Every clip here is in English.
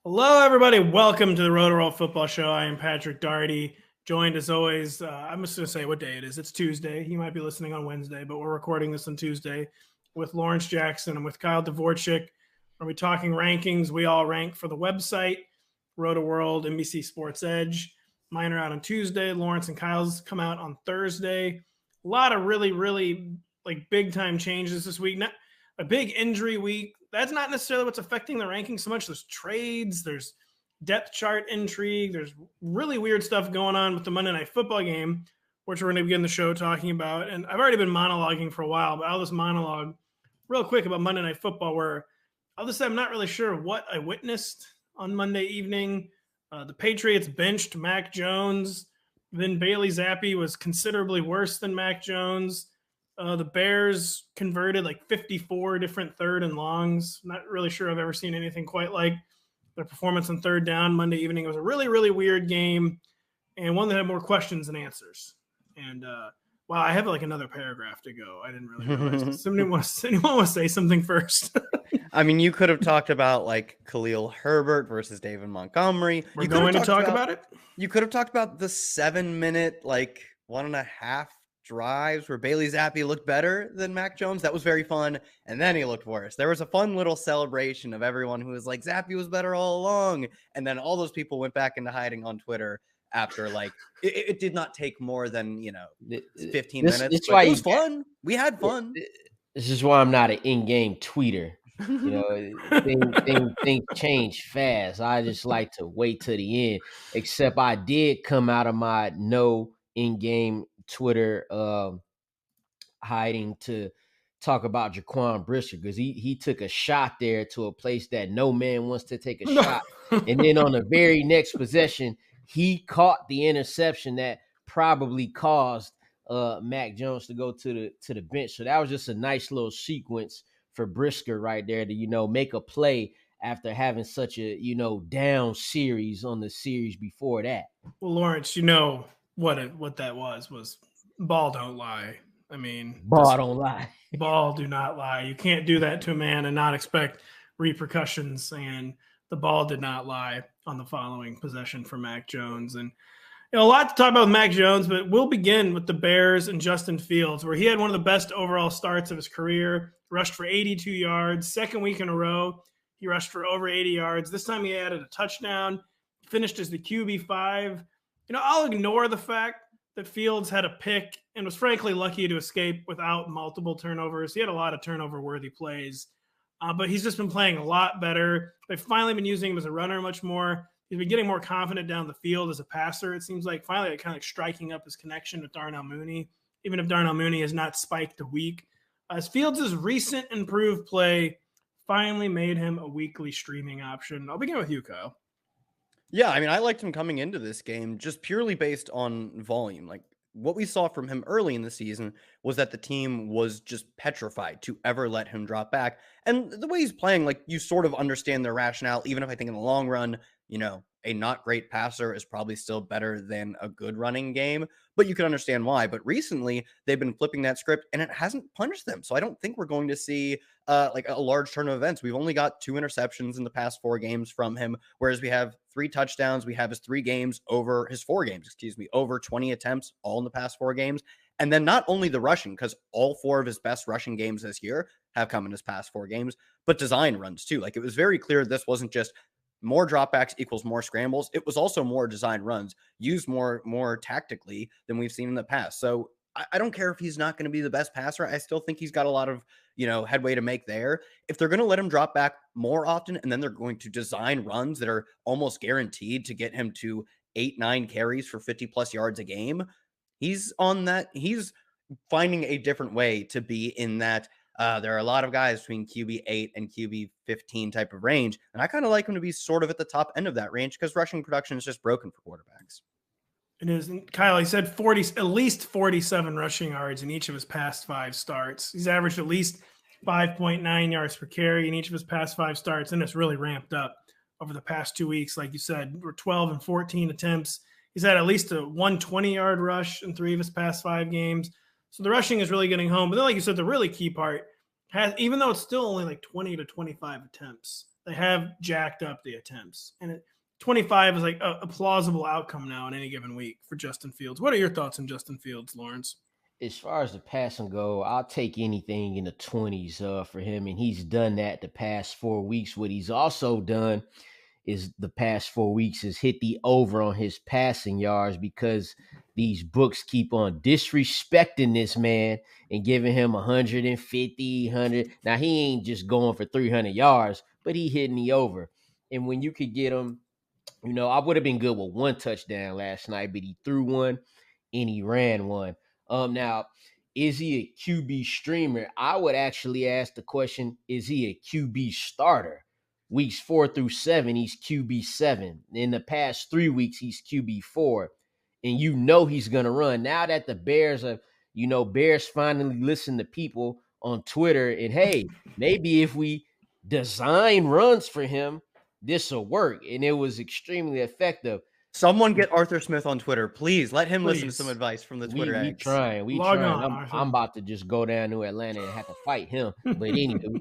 Hello, everybody. Welcome to the Rotoworld Football Show. I am Patrick Daugherty, joined as always. I'm just going to say what day it is. It's Tuesday. You might be listening on Wednesday, but we're recording this on Tuesday with Lawrence Jackson and with Kyle Dvorchak. Are we talking rankings? We all rank for the website, Rotoworld, NBC Sports Edge. Mine are out on Tuesday. Lawrence and Kyle's come out on Thursday. A lot of really big time changes this week. Not a big injury week. That's not necessarily what's affecting the rankings so much. There's trades, there's depth chart intrigue, there's really weird stuff going on with the Monday Night Football game, which we're going to begin the show talking about. And I've already been monologuing for a while, but I'll just monologue real quick about Monday Night Football, where I'll just say I'm not really sure what I witnessed on Monday evening. The Patriots benched Mac Jones. Then Bailey Zappi was considerably worse than Mac Jones. The Bears converted like 54 different third and longs. Not really sure I've ever seen anything quite like their performance on third down Monday evening. It was a really weird game and one that had more questions than answers. And wow, I have like another paragraph to go. I didn't really realize. Anyone want to say something first? I mean, you could have talked about like Khalil Herbert versus David Montgomery. We're going to talk about it. You could have talked about the 7-minute, like 1.5 drives where Bailey Zappi looked better than Mac Jones. That was very fun. And then he looked worse. There was a fun little celebration of everyone who was like, Zappi was better all along. And then all those people went back into hiding on Twitter after like, it did not take more than, 15 minutes. It's why it was fun. We had fun. This is why I'm not an in-game tweeter. Things change fast. I just like to wait to the end. Except I did come out of my no in-game Twitter hiding to talk about Jaquan Brisker because he took a shot there to a place that no man wants to take a shot. And then on the very next possession, he caught the interception that probably caused Mac Jones to go to the bench. So that was just a nice little sequence for Brisker right there to, make a play after having such a, down series on the series before that. Well, Lawrence, what that was ball don't lie. I mean, ball don't lie. Ball do not lie. You can't do that to a man and not expect repercussions. And the ball did not lie on the following possession for Mac Jones. And a lot to talk about with Mac Jones, but we'll begin with the Bears and Justin Fields, where he had one of the best overall starts of his career, rushed for 82 yards, second week in a row. He rushed for over 80 yards. This time he added a touchdown, finished as the QB5. I'll ignore the fact that Fields had a pick and was frankly lucky to escape without multiple turnovers. He had a lot of turnover-worthy plays, but he's just been playing a lot better. They've finally been using him as a runner much more. He's been getting more confident down the field as a passer. It seems like finally kind of striking up his connection with Darnell Mooney, even if Darnell Mooney has not spiked a week. As Fields' recent improved play finally made him a weekly streaming option. I'll begin with you, Kyle. Yeah, I mean, I liked him coming into this game just purely based on volume. Like what we saw from him early in the season was that the team was just petrified to ever let him drop back. And the way he's playing, like you sort of understand their rationale, even if I think in the long run, a not great passer is probably still better than a good running game, but you can understand why. But recently they've been flipping that script and it hasn't punished them. So I don't think we're going to see like a large turn of events. We've only got 2 interceptions in the past 4 games from him, whereas we have 3 touchdowns. We have his 4 games, over 20 attempts all in the past 4 games. And then not only the rushing, because all 4 of his best rushing games this year have come in his past 4 games, but design runs too. Like it was very clear this wasn't just more dropbacks equals more scrambles. It was also more design runs used more tactically than we've seen in the past. So I don't care if he's not going to be the best passer. I still think he's got a lot of, headway to make there. If they're going to let him drop back more often, and then they're going to design runs that are almost guaranteed to get him to 8-9 carries for 50+ yards a game, he's on that. He's finding a different way to be in that. There are a lot of guys between QB 8 and QB 15 type of range. And I kind of like him to be sort of at the top end of that range because rushing production is just broken for quarterbacks. It is. And Kyle, he said at least 47 rushing yards in each of his past 5 starts. He's averaged at least 5.9 yards per carry in each of his past 5 starts. And it's really ramped up over the past 2 weeks. Like you said, we're 12 and 14 attempts. He's had at least a 120-yard rush in 3 of his past 5 games. So the rushing is really getting home. But then, like you said, the really key part, even though it's still only like 20 to 25 attempts they have jacked up the attempts. And 25 is like a plausible outcome now in any given week for Justin Fields. What are your thoughts on Justin Fields, Lawrence? As far as the passing go, I'll take anything in the 20s for him, and he's done that the past 4 weeks. What he's also done is the past 4 weeks is hit the over on his passing yards because these books keep on disrespecting this man and giving him 150, 100. Now, he ain't just going for 300 yards, but he hitting the over. And when you could get him, I would have been good with 1 touchdown last night, but he threw one and he ran one. Now, is he a QB streamer? I would actually ask the question, is he a QB starter? Weeks 4 through 7, he's QB7. In the past 3 weeks, he's QB4. And he's going to run. Now that the Bears are, Bears finally listen to people on Twitter. And, hey, maybe if we design runs for him, this will work. And it was extremely effective. Someone get Arthur Smith on Twitter, please. Let him listen to some advice from the Twitter We eggs. trying. Log on, I'm about to just go down to Atlanta and have to fight him. But anyway,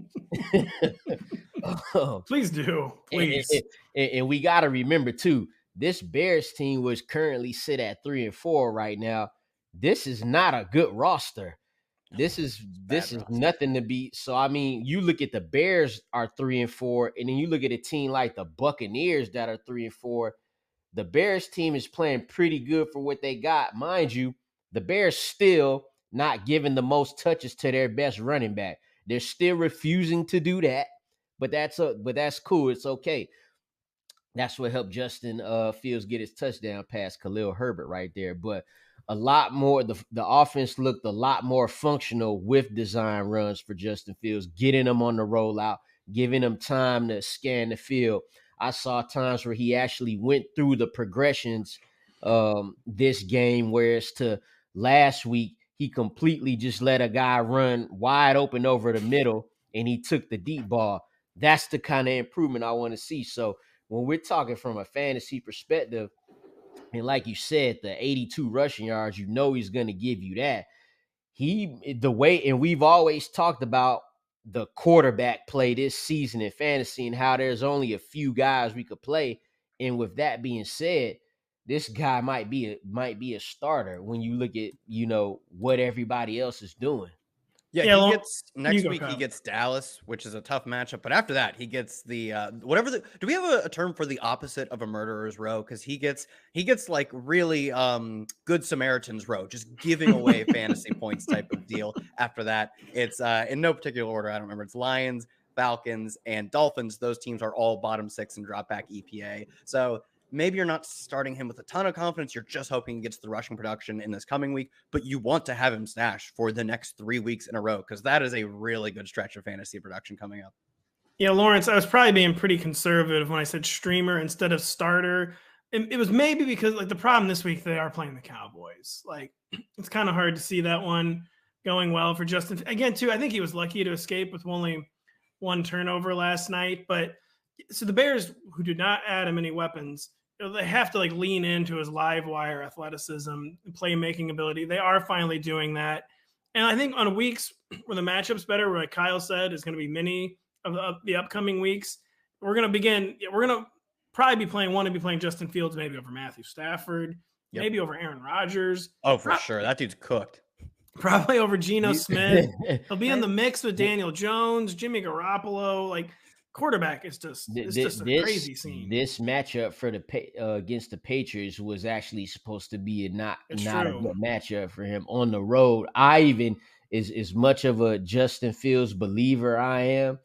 please do, please. And we got to remember too, this Bears team, which currently sit at 3-4 right now, this is not a good roster. This is nothing to beat. So I mean, you look at the Bears are 3-4, and then you look at a team like the Buccaneers that are 3-4. The Bears team is playing pretty good for what they got. Mind you, the Bears still not giving the most touches to their best running back. They're still refusing to do that, but that's cool. It's okay. That's what helped Justin Fields get his touchdown past Khalil Herbert right there. But a lot more, the offense looked a lot more functional with design runs for Justin Fields, getting him on the rollout, giving him time to scan the field. I saw times where he actually went through the progressions this game, whereas to last week, he completely just let a guy run wide open over the middle, and he took the deep ball. That's the kind of improvement I want to see. So when we're talking from a fantasy perspective, and like you said, the 82 rushing yards, he's going to give you that. And we've always talked about the quarterback play this season in fantasy and how there's only a few guys we could play. And with that being said, this guy might be a starter when you look at, what everybody else is doing. Yeah, he gets next week. He gets Dallas, which is a tough matchup. But after that, he gets the do we have a term for the opposite of a murderer's row? Because he gets like really good Samaritan's row, just giving away fantasy points type of deal. After that, it's in no particular order. I don't remember. It's Lions, Falcons, and Dolphins. Those teams are all bottom 6 and drop back EPA. So maybe you're not starting him with a ton of confidence. You're just hoping he gets the rushing production in this coming week, but you want to have him stashed for the next 3 weeks in a row because that is a really good stretch of fantasy production coming up. Yeah, Lawrence, I was probably being pretty conservative when I said streamer instead of starter. It was maybe because the problem this week, they are playing the Cowboys. It's kind of hard to see that one going well for Justin. Again, too, I think he was lucky to escape with only 1 turnover last night. But so the Bears, who did not add him any weapons, they have to lean into his live wire athleticism, playmaking ability. They are finally doing that. And I think on weeks where the matchup's better, like Kyle said, is going to be many of the upcoming weeks, we're going to probably be playing Justin Fields, maybe over Matthew Stafford, maybe over Aaron Rodgers. Oh, for sure. That dude's cooked. Probably over Geno Smith. He'll be in the mix with Daniel Jones, Jimmy Garoppolo. Quarterback is just a crazy scene. This matchup for against the Patriots was actually supposed to be not a good matchup for him on the road. I even as much of a Justin Fields believer I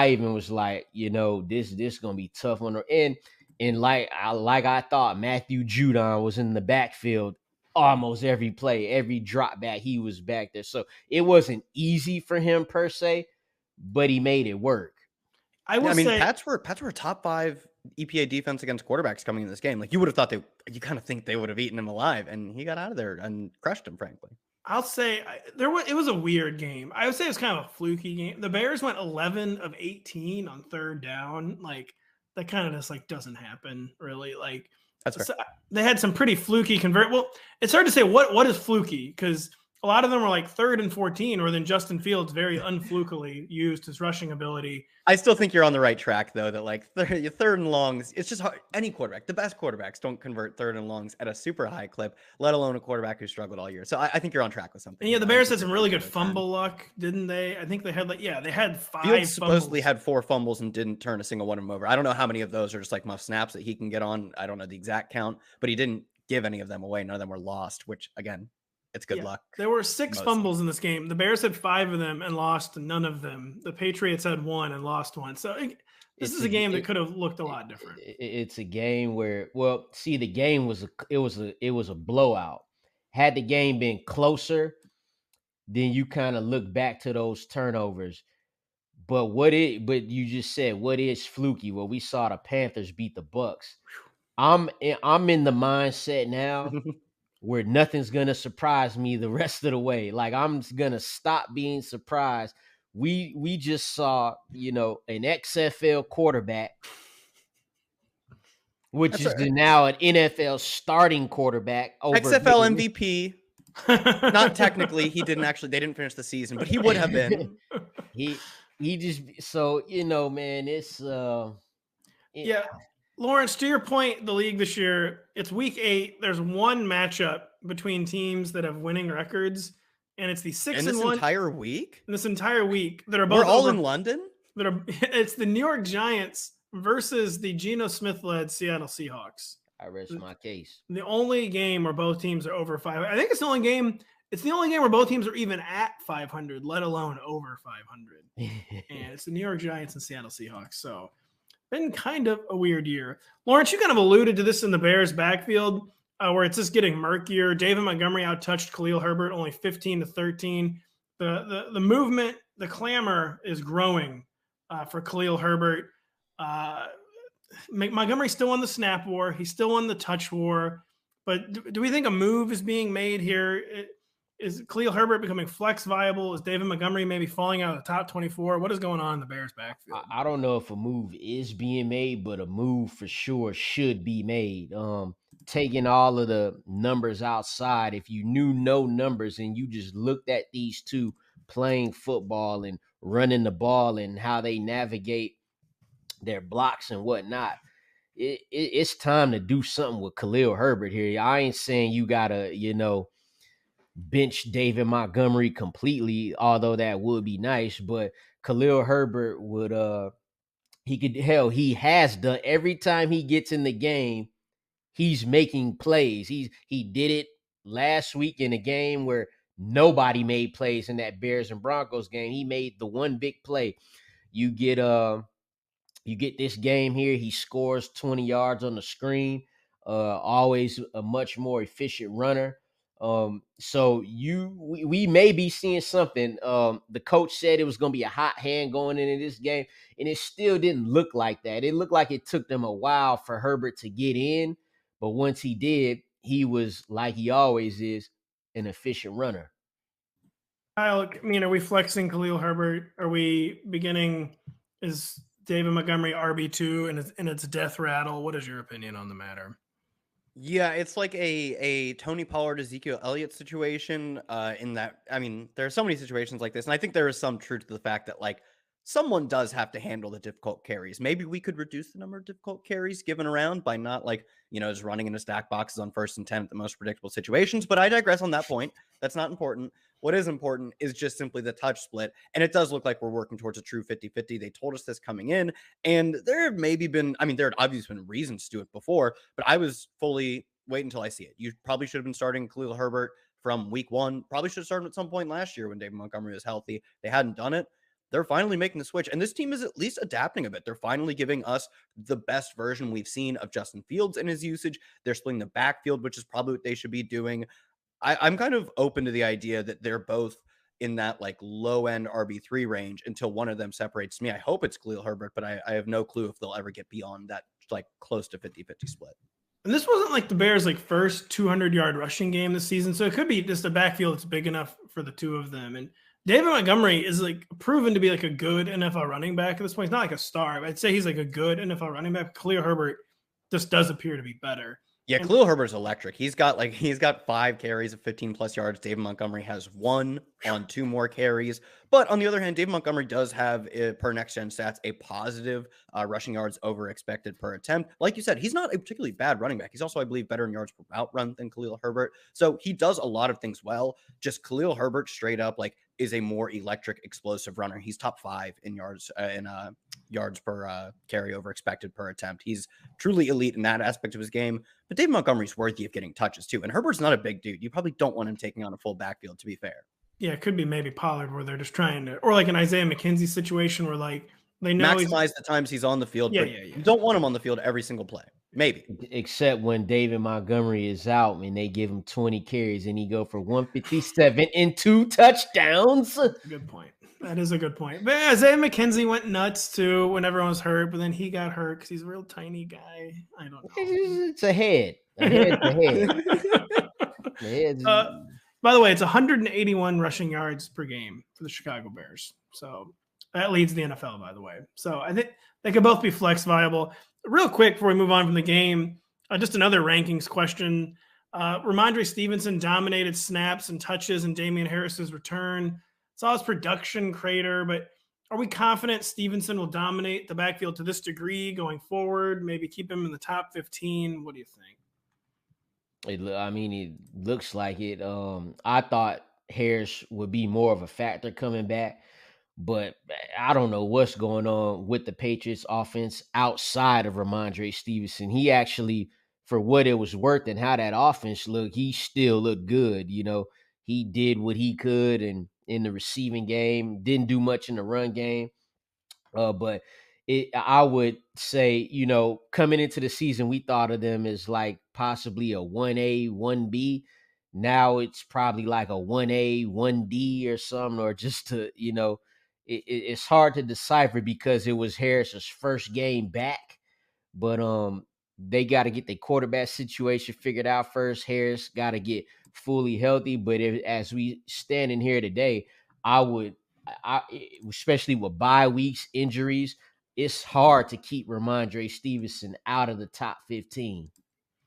even was like, this gonna be tough on the and like I thought Matthew Judon was in the backfield almost every play, every drop back he was back there. So it wasn't easy for him per se, but he made it work. Pats were a top 5 EPA defense against quarterbacks coming in this game. You would have thought you kind of think they would have eaten him alive, and he got out of there and crushed him, frankly. I'll say it was a weird game. I would say it was kind of a fluky game. The Bears went 11 of 18 on 3rd down. That kind of just doesn't happen really. That's fair. They had some pretty fluky convert. Well, it's hard to say what is fluky because a lot of them were like 3rd and 14, or then Justin Fields very unflukily used his rushing ability. I still think you're on the right track, though, that like third and longs, it's just hard. Any quarterback, the best quarterbacks don't convert 3rd and longs at a super high clip, let alone a quarterback who struggled all year. So I think you're on track with something. And yeah, the Bears had some really good fumble luck, didn't they? I think they had they had 5 Fields supposedly had 4 fumbles and didn't turn a single one of them over. I don't know how many of those are just like muff snaps that he can get on. I don't know the exact count, but he didn't give any of them away. None of them were lost, which again, it's good luck. There were 6 fumbles in this game. The Bears had 5 of them and lost none of them. The Patriots had 1 and lost 1. So this is a game that could have looked a lot different. It's a game where, the game was a blowout. Had the game been closer, then you kind of look back to those turnovers. But you just said, what is fluky? Well, we saw the Panthers beat the Bucks. I'm in the mindset now where nothing's going to surprise me the rest of the way. Like, I'm going to stop being surprised. We just saw, an XFL quarterback, which is now an NFL starting quarterback. Over XFL MVP. Not technically. They didn't finish the season, but he would have been. He just, so, man, it's, yeah. Lawrence, to your point, the league this year, it's week 8. There's one matchup between teams that have winning records, and it's the 6-1 this entire week. This entire week, that are both We're all in London. It's the New York Giants versus the Geno Smith-led Seattle Seahawks. I rest my case. The only game where both teams are over 500. I think it's the only game. It's the only game where both teams are even at 500, let alone over 500. And it's the New York Giants and Seattle Seahawks. So. Been kind of a weird year. Lawrence, you kind of alluded to this in the Bears backfield, where it's just getting murkier. David Montgomery outtouched Khalil Herbert, only 15-13. The movement, the clamor is growing for Khalil Herbert. Montgomery still won the snap war. He still won the touch war. But do we think a move is being made here? Is Khalil Herbert becoming flex viable? Is David Montgomery maybe falling out of the top 24? What is going on in the Bears backfield? I don't know if a move is being made, but a move for sure should be made. Taking all of the numbers outside, if you knew no numbers and you just looked at these two playing football and running the ball and how they navigate their blocks and whatnot, it's time to do something with Khalil Herbert here. I ain't saying you gotta, bench David Montgomery completely, although that would be nice, but Khalil Herbert would he has done, every time he gets in the game, he's making plays. He did it last week in a game where nobody made plays in that Bears and Broncos game. He made the one big play. You get this game here, he scores 20 yards on the screen, always a much more efficient runner. So we may be seeing something. The coach said it was going to be a hot hand going into this game, and it still didn't look like that. It looked like it took them a while for Herbert to get in, but once he did, he was, like he always is, an efficient runner. Kyle, are we flexing Khalil Herbert? Are we is David Montgomery RB2 and its death rattle? What is your opinion on the matter? Yeah, it's like a Tony Pollard, Ezekiel Elliott situation in that, there are so many situations like this. And I think there is some truth to the fact that, like, someone does have to handle the difficult carries. Maybe we could reduce the number of difficult carries given around by not, just running into stack boxes on 1st and 10 at the most predictable situations. But I digress on that point. That's not important. What is important is just simply the touch split. And it does look like we're working towards a true 50-50. They told us this coming in. And there have maybe been, there had obviously been reasons to do it before, but I was fully wait until I see it. You probably should have been starting Khalil Herbert from week 1. Probably should have started at some point last year when David Montgomery was healthy. They hadn't done it. They're finally making the switch. And this team is at least adapting a bit. They're finally giving us the best version we've seen of Justin Fields in his usage. They're splitting the backfield, which is probably what they should be doing. I'm kind of open to the idea that they're both in that low end RB3 range until one of them separates me. I hope it's Khalil Herbert, but I have no clue if they'll ever get beyond that close to 50-50 split. And this wasn't the Bears first 200-yard rushing game this season, so it could be just a backfield that's big enough for the two of them. And David Montgomery is proven to be a good NFL running back at this point. He's not a star, but I'd say he's a good NFL running back. Khalil Herbert just does appear to be better. Yeah, Khalil Herbert's electric. He's got 5 carries of 15 plus yards. David Montgomery has 1 on 2 more carries. But on the other hand, David Montgomery does have, per next gen stats, a positive rushing yards over expected per attempt. Like you said, he's not a particularly bad running back. He's also, I believe, better in yards per route run than Khalil Herbert. So he does a lot of things well. Just Khalil Herbert straight up is a more electric, explosive runner. He's top 5 in yards yards per carry over expected per attempt. He's truly elite in that aspect of his game. But David Montgomery's worthy of getting touches too. And Herbert's not a big dude. You probably don't want him taking on a full backfield, to be fair. Yeah, it could be maybe Pollard where they're just trying to, or like an Isaiah McKenzie situation where they know maximize the times he's on the field. Yeah. You don't want him on the field every single play. Maybe. Except when David Montgomery is out and they give him 20 carries and he go for 157 and 2 touchdowns. Good point. That is a good point. But Isaiah McKenzie went nuts too when everyone was hurt, but then he got hurt because he's a real tiny guy. I don't know. It's a head. A head. By the way, it's 181 rushing yards per game for the Chicago Bears. So that leads the NFL, by the way. So I think they could both be flex viable. Real quick before we move on from the game, just another rankings question. Ramondre Stevenson dominated snaps and touches in Damian Harris's return. Saw his production crater, but are we confident Stevenson will dominate the backfield to this degree going forward? Maybe keep him in the top 15? What do you think? It looks like it. I thought Harris would be more of a factor coming back, but I don't know what's going on with the Patriots offense outside of Ramondre Stevenson. He actually, for what it was worth and how that offense looked, he still looked good. You know, he did what he could and in the receiving game, didn't do much in the run game. But I would say, coming into the season, we thought of them as like possibly a 1A, 1B. Now it's probably like a 1A, 1D or something, or just to, it's hard to decipher because it was Harris's first game back. But they got to get the quarterback situation figured out first. Harris got to get fully healthy. But as we stand in here today, I especially with bye weeks, injuries, it's hard to keep Ramondre Stevenson out of the top 15.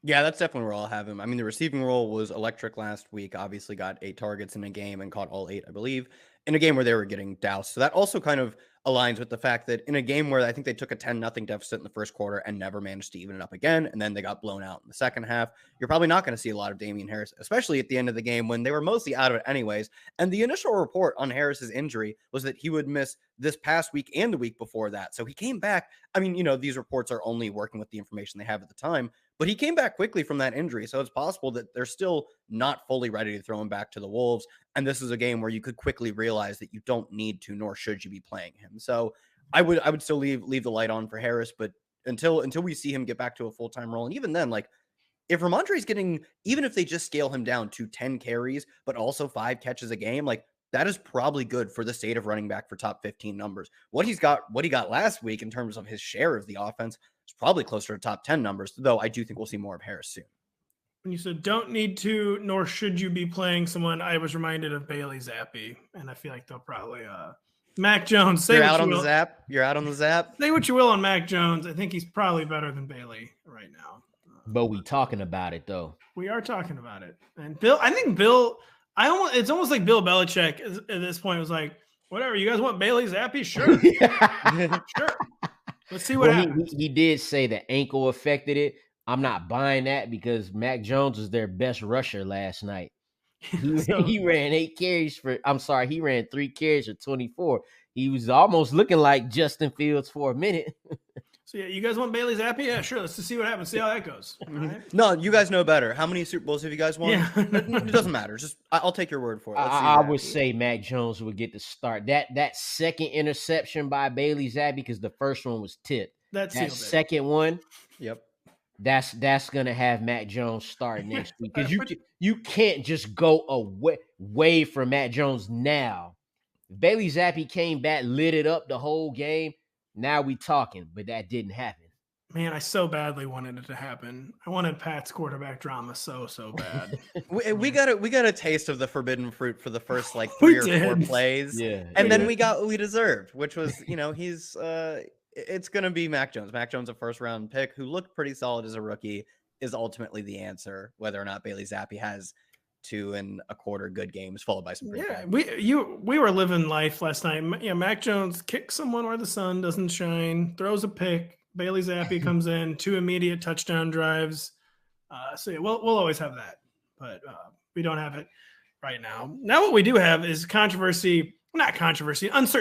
Yeah, that's definitely where I'll have him. I mean, the receiving role was electric last week. Obviously got 8 targets in a game and caught all 8, I believe, in a game where they were getting doused. So that also kind of aligns with the fact that in a game where I think they took a 10-0 deficit in the first quarter and never managed to even it up again, and then they got blown out in the second half, you're probably not going to see a lot of Damian Harris, especially at the end of the game when they were mostly out of it anyways. And the initial report on Harris's injury was that he would miss this past week and the week before that. So he came back. I mean, these reports are only working with the information they have at the time, but he came back quickly from that injury. So it's possible that they're still not fully ready to throw him back to the Wolves. And this is a game where you could quickly realize that you don't need to, nor should you be playing him. So I would still leave the light on for Harris, but until we see him get back to a full-time role. And even then, if Ramondre's getting, even if they just scale him down to 10 carries, but also 5 catches a game, that is probably good for the state of running back for top 15 numbers. What he got last week in terms of his share of the offense is probably closer to top 10 numbers, though I do think we'll see more of Harris soon. When you said don't need to, nor should you be playing someone, I was reminded of Bailey Zappi, and I feel like they'll probably Mac Jones. You're out on the Zap. You're out on the Zap. Say what you will on Mac Jones. I think he's probably better than Bailey right now. But we talking about it though. We are talking about it, and it's almost like Bill Belichick at this point was like, whatever, you guys want Bailey Zappi? Sure. Sure. Let's see what happens. He did say the ankle affected it. I'm not buying that because Mac Jones was their best rusher last night. He ran 3 carries for 24. He was almost looking like Justin Fields for a minute. So yeah, you guys want Bailey Zappi? Yeah, sure. Let's just see what happens. See how that goes. All right? No, you guys know better. How many Super Bowls have you guys won? Yeah. It doesn't matter. Just I'll take your word for it. I would say Mac Jones would get the start. That second interception by Bailey Zappi, because the first one was tipped. That second one, yep. That's gonna have Mac Jones start next week because you can't just go away from Mac Jones now. Bailey Zappi came back, lit it up the whole game. Now we talking, but that didn't happen. Man, I so badly wanted it to happen. I wanted Pat's quarterback drama so bad. we got a taste of the forbidden fruit for the first 3 or 4 plays, and then we got what we deserved, which was he's it's gonna be Mac Jones. Mac Jones, a first round pick who looked pretty solid as a rookie. is ultimately the answer, whether or not Bailey Zappi has 2.25 good games followed by some pretty bad. We were living life last night. Mac Jones kicks someone where the sun doesn't shine, throws a pick. Bailey Zappi comes in, 2 immediate touchdown drives. So we'll always have that, but we don't have it right now. Now what we do have is uncertain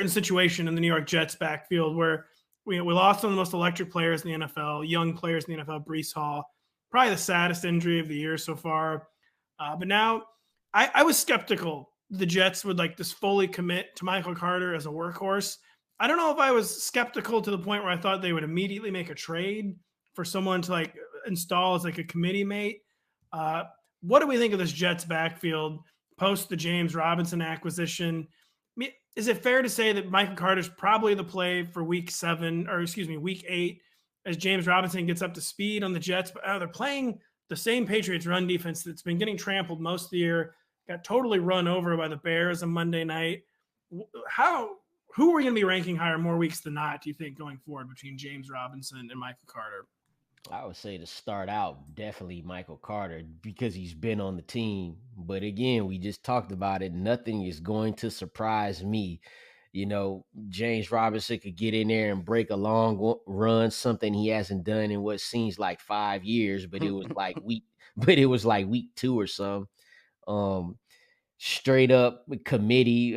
situation in the New York Jets backfield where we lost one of the most electric players in the NFL, young players in the NFL, Breece Hall, probably the saddest injury of the year so far. But now I was skeptical the Jets would just fully commit to Michael Carter as a workhorse. I don't know if I was skeptical to the point where I thought they would immediately make a trade for someone to install as a committee mate. What do we think of this Jets backfield post the James Robinson acquisition? I mean, is it fair to say that Michael Carter's probably the play for week 8 as James Robinson gets up to speed on the Jets? But they're playing the same Patriots run defense that's been getting trampled most of the year, got totally run over by the Bears on Monday night. Who are we going to be ranking higher more weeks than not, do you think, going forward between James Robinson and Michael Carter? I would say to start out, definitely Michael Carter because he's been on the team. But again, we just talked about it. Nothing is going to surprise me. James Robinson could get in there and break a long run, something he hasn't done in what seems like 5 years, but it was like week 2 or something. Straight up committee,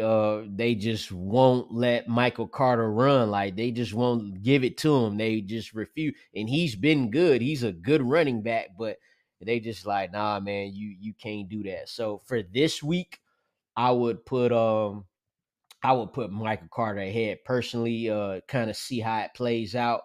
they just won't let Michael Carter run. They just won't give it to him. They just refuse. And he's been good. He's a good running back, but they just nah, man, you can't do that. So for this week, I would put Michael Carter ahead personally, kind of see how it plays out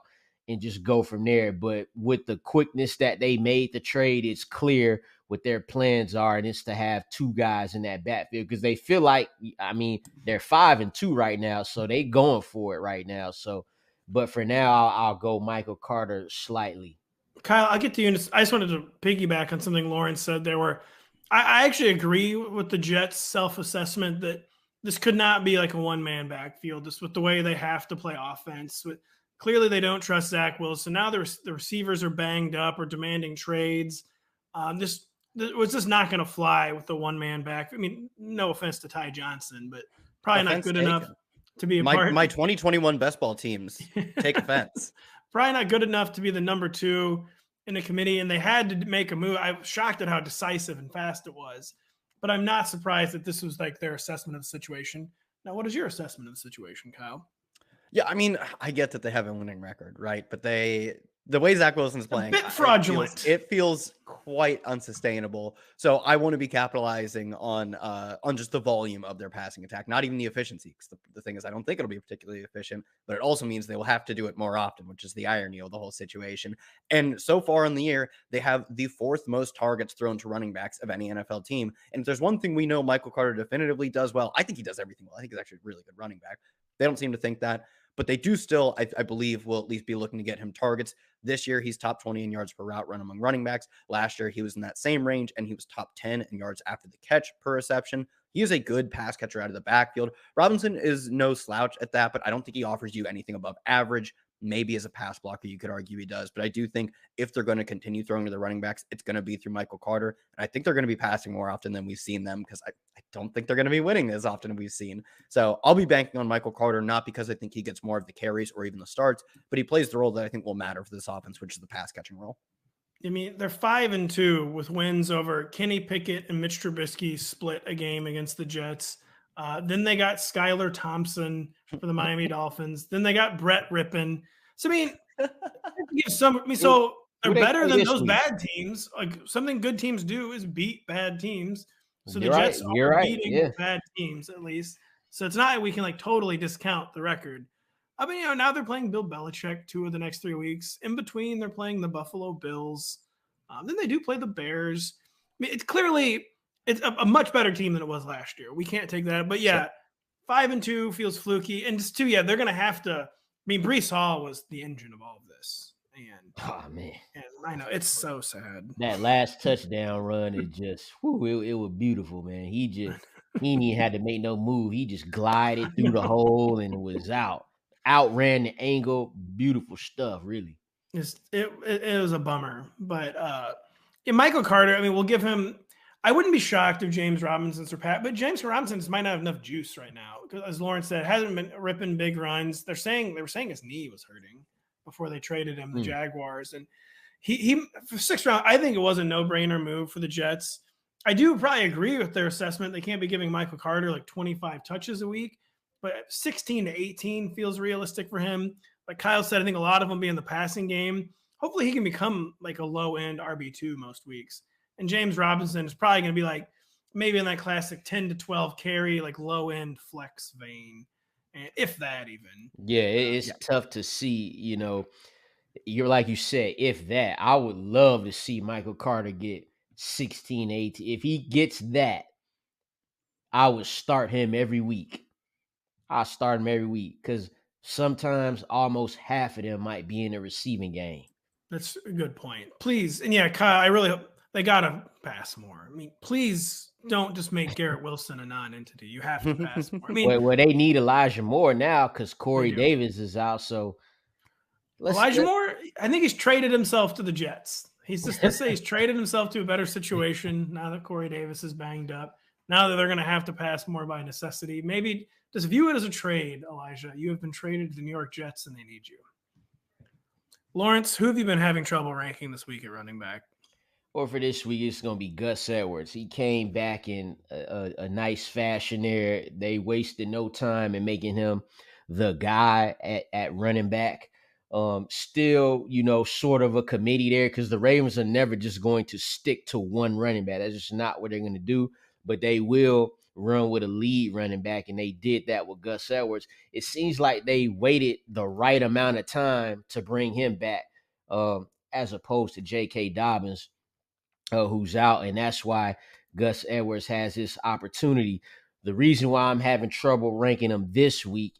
and just go from there. But with the quickness that they made the trade, it's clear what their plans are, and it's to have 2 guys in that backfield because they feel they're 5-2 right now, so they going for it right now. So, but for now, I'll go Michael Carter slightly. Kyle, I'll get to you. I just wanted to piggyback on something Lawrence said there where I actually agree with the Jets' self-assessment that this could not be a one-man backfield, just with the way they have to play offense. Clearly, they don't trust Zach Wilson. Now the receivers are banged up or demanding trades. It was just not going to fly with the one-man back. I mean, no offense to Ty Johnson, but probably not good enough to be a part. My 2021 best ball teams take offense. Probably not good enough to be the number 2 in the committee, and they had to make a move. I was shocked at how decisive and fast it was, but I'm not surprised that this was their assessment of the situation. Now, what is your assessment of the situation, Kyle? Yeah, I mean, I get that they have a winning record, right? But the way Zach Wilson's playing, a bit fraudulent. It feels quite unsustainable. So I want to be capitalizing on just the volume of their passing attack, not even the efficiency. Because the thing is, I don't think it'll be particularly efficient, but it also means they will have to do it more often, which is the irony of the whole situation. And so far in the year, they have the 4th most targets thrown to running backs of any NFL team. And if there's one thing we know Michael Carter definitively does well, I think he does everything well. I think he's actually a really good running back. They don't seem to think that. But they do still, I believe, will at least be looking to get him targets. This year, he's top 20 in yards per route run among running backs. Last year, he was in that same range, and he was top 10 in yards after the catch per reception. He is a good pass catcher out of the backfield. Robinson is no slouch at that, but I don't think he offers you anything above average. Maybe as a pass blocker, you could argue he does. But I do think if they're going to continue throwing to the running backs, it's going to be through Michael Carter. And I think they're going to be passing more often than we've seen them because I don't think they're going to be winning as often as we've seen. So I'll be banking on Michael Carter, not because I think he gets more of the carries or even the starts, but he plays the role that I think will matter for this offense, which is the pass catching role. I mean, they're 5-2 with wins over Kenny Pickett and Mitch Trubisky split a game against the Jets. Then they got Skylar Thompson for the Miami Dolphins. Then they got Brett Rippon. So, so they're better than those bad teams. Something good teams do is beat bad teams. So the Jets are beating bad teams at least. So it's not like we can totally discount the record. I mean, now they're playing Bill Belichick 2 of the next 3 weeks. In between, they're playing the Buffalo Bills. Then they do play the Bears. I mean, it's a much better team than it was last year. We can't take that. But yeah, 5-2 feels fluky. And just 2, they're going to have to. I mean, Breece Hall was the engine of all of this. And I know it's so sad. That last touchdown run is just, it was beautiful, man. He didn't even have to make no move. He just glided through the hole and was outran the angle. Beautiful stuff, really. It was a bummer, but Yeah, Michael Carter, I mean, we'll give him – I wouldn't be shocked if James Robinson surpassed – but James Robinson might not have enough juice right now. As Lawrence said, hasn't been ripping big runs. They were saying his knee was hurting before they traded him, the Jaguars. And he for 6th round, I think it was a no-brainer move for the Jets. I do probably agree with their assessment. They can't be giving Michael Carter like 25 touches a week, but 16 to 18 feels realistic for him. Like Kyle said, I think a lot of them be in the passing game. Hopefully he can become like a low-end RB2 most weeks. And James Robinson is probably going to be like maybe in that classic 10 to 12 carry, like low-end flex vein, and if that even. Yeah, it's tough to see, you're like you said, if that. I would love to see Michael Carter get 16, 18. If he gets that, I would start him every week. I'll start him every week because sometimes almost half of them might be in the receiving game. That's a good point. Please. And yeah, Kyle, I really hope they got to pass more. I mean, please don't just make Garrett Wilson a non-entity. You have to pass more. I mean, well, they need Elijah Moore now because Corey Davis is out. So Elijah Moore, I think he's traded himself to the Jets. He's just to say he's traded himself to a better situation now that Corey Davis is banged up. Now that they're going to have to pass more by necessity. Maybe just view it as a trade, Elijah. You have been traded to the New York Jets and they need you. Lawrence, who have you been having trouble ranking this week at running back? Well, for this week, it's going to be Gus Edwards. He came back in a nice fashion there. They wasted no time in making him the guy at running back. Still, sort of a committee there because the Ravens are never just going to stick to one running back. That's just not what they're going to do. But they will run with a lead running back, and they did that with Gus Edwards. It seems like they waited the right amount of time to bring him back, as opposed to J.K. Dobbins, who's out, and that's why Gus Edwards has this opportunity. The reason why I'm having trouble ranking him this week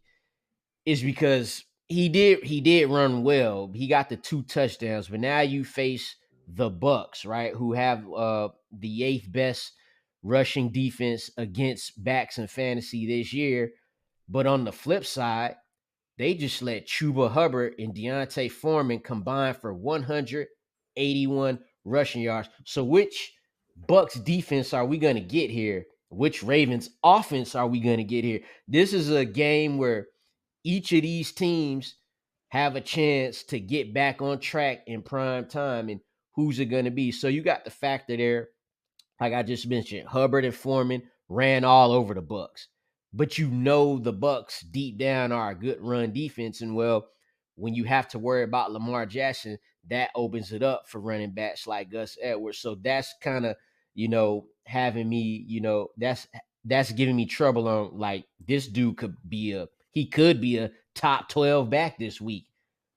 is because he did run well. He got the 2 touchdowns, but now you face the Bucs, right, who have the 8th best rushing defense against backs in fantasy this year. But on the flip side, they just let Chuba Hubbard and Deontay Foreman combine for 181 rushing yards. So which Bucs defense are we going to get here? Which Ravens offense are we going to get here? This is a game where each of these teams have a chance to get back on track in prime time. And who's it going to be? So you got the factor there. Like I just mentioned, Hubbard and Foreman ran all over the Bucs. But the Bucs deep down are a good run defense. And well, when you have to worry about Lamar Jackson, that opens it up for running backs like Gus Edwards. So that's kind of, having me, that's giving me trouble on like this dude could be a top 12 back this week,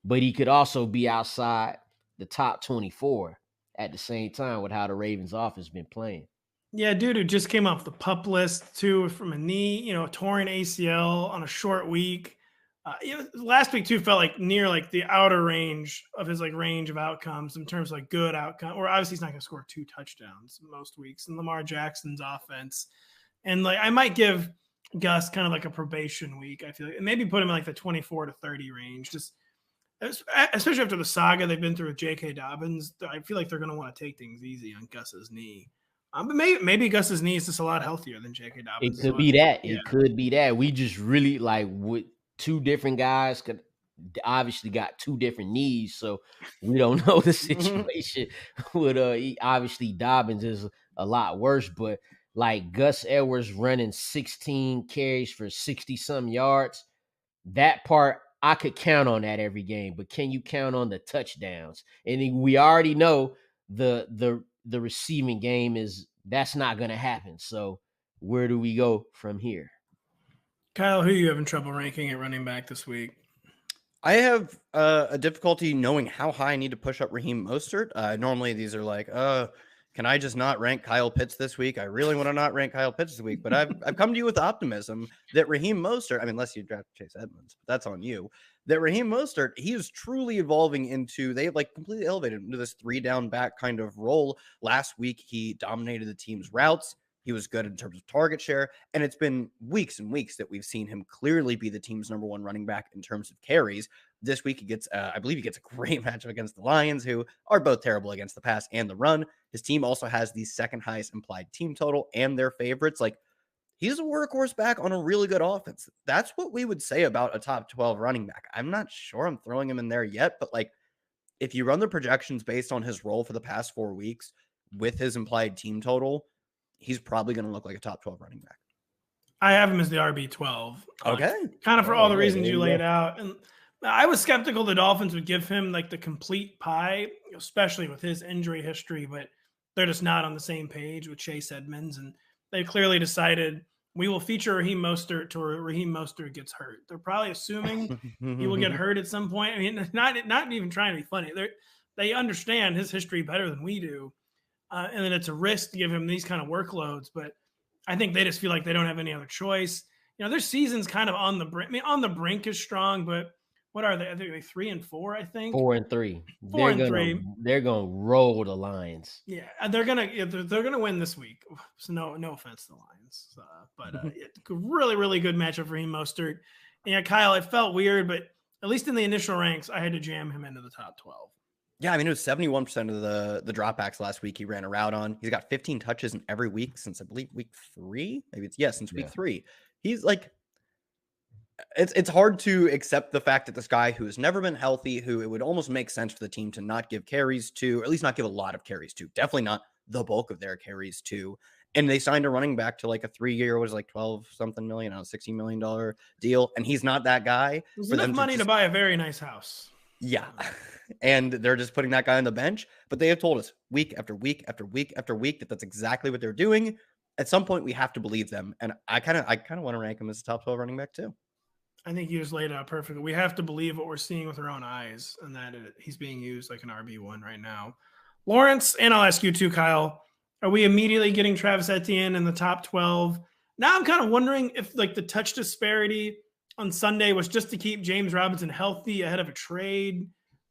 but he could also be outside the top 24 at the same time with how the Ravens offense been playing. Yeah, dude who just came off the PUP list too from a knee, torn ACL on a short week. Last week too felt like near like the outer range of his like range of outcomes in terms of like good outcome. Or obviously he's not going to score 2 touchdowns most weeks in Lamar Jackson's offense. And like I might give Gus kind of like a probation week. I feel like, and maybe put him in like the 24 to 30 range. Just especially after the saga they've been through with J.K. Dobbins, I feel like they're going to want to take things easy on Gus's knee. But maybe Gus's knee is just a lot healthier than J.K. Dobbins. It could be that. Yeah. It could be that. We just really like with 2 different guys could obviously got 2 different knees, so we don't know the situation with obviously Dobbins is a lot worse, but like Gus Edwards running 16 carries for 60-some yards, that part I could count on that every game, but can you count on the touchdowns? And we already know the receiving game that's not going to happen. So where do we go from here? Kyle, who are you having trouble ranking at running back this week? I have a difficulty knowing how high I need to push up Raheem Mostert. Normally these are like, can I just not rank Kyle Pitts this week? I really want to not rank Kyle Pitts this week, but I've come to you with optimism that Raheem Mostert, I mean, unless you draft Chase Edmonds, but that's on you, that Raheem Mostert, he is truly evolving into, they've like completely elevated into this 3-down back kind of role. Last week, he dominated the team's routes. He was good in terms of target share, and it's been weeks and weeks that we've seen him clearly be the team's #1 running back in terms of carries. This week he gets, I believe he gets a great matchup against the Lions, who are both terrible against the pass and the run. His team also has the second highest implied team total and their favorites. Like, he's a workhorse back on a really good offense. That's what we would say about a top 12 running back. I'm not sure I'm throwing him in there yet, but like, if you run the projections based on his role for the past 4 weeks with his implied team total, he's probably going to look like a top 12 running back. I have him as the RB12. Okay. Kind of for all the reasons you laid out. And I was skeptical the Dolphins would give him like the complete pie, especially with his injury history, but they're just not on the same page with Chase Edmonds. And they clearly decided we will feature Raheem Mostert to Raheem Mostert gets hurt. They're probably assuming he will get hurt at some point. I mean, not even trying to be funny. They understand his history better than we do. And then it's a risk to give him these kind of workloads, but I think they just feel like they don't have any other choice. You know, their season's kind of on the brink. I mean, on the brink is strong, but what are they? I think they're 3-4, I think. 4-3. 4-3. They're gonna roll the Lions. Yeah, they're gonna win this week. So no offense to the Lions, but really, really good matchup for Raheem Mostert. And yeah, Kyle, it felt weird, but at least in the initial ranks, I had to jam him into the top 12. Yeah, I mean, it was 71% of the dropbacks last week he ran a route on. He's got 15 touches in every week since, I believe, week 3. Maybe it's, since week 3. He's like, it's hard to accept the fact that this guy who has never been healthy, who it would almost make sense for the team to not give carries to, or at least not give a lot of carries to, definitely not the bulk of their carries to. And they signed a running back to like a 3-year, was like 12 something million, $16 million deal. And he's not that guy. There's enough money to buy a very nice house. Yeah. And they're just putting that guy on the bench. But they have told us week after week after week after week that that's exactly what they're doing. At some point, we have to believe them. And I kind of want to rank him as a top 12 running back too. I think you just laid it out perfectly. We have to believe what we're seeing with our own eyes, and that he's being used like an RB1 right now. Lawrence, and I'll ask you too, Kyle, are we immediately getting Travis Etienne in the top 12? Now I'm kind of wondering if like the touch disparity on Sunday was just to keep James Robinson healthy ahead of a trade,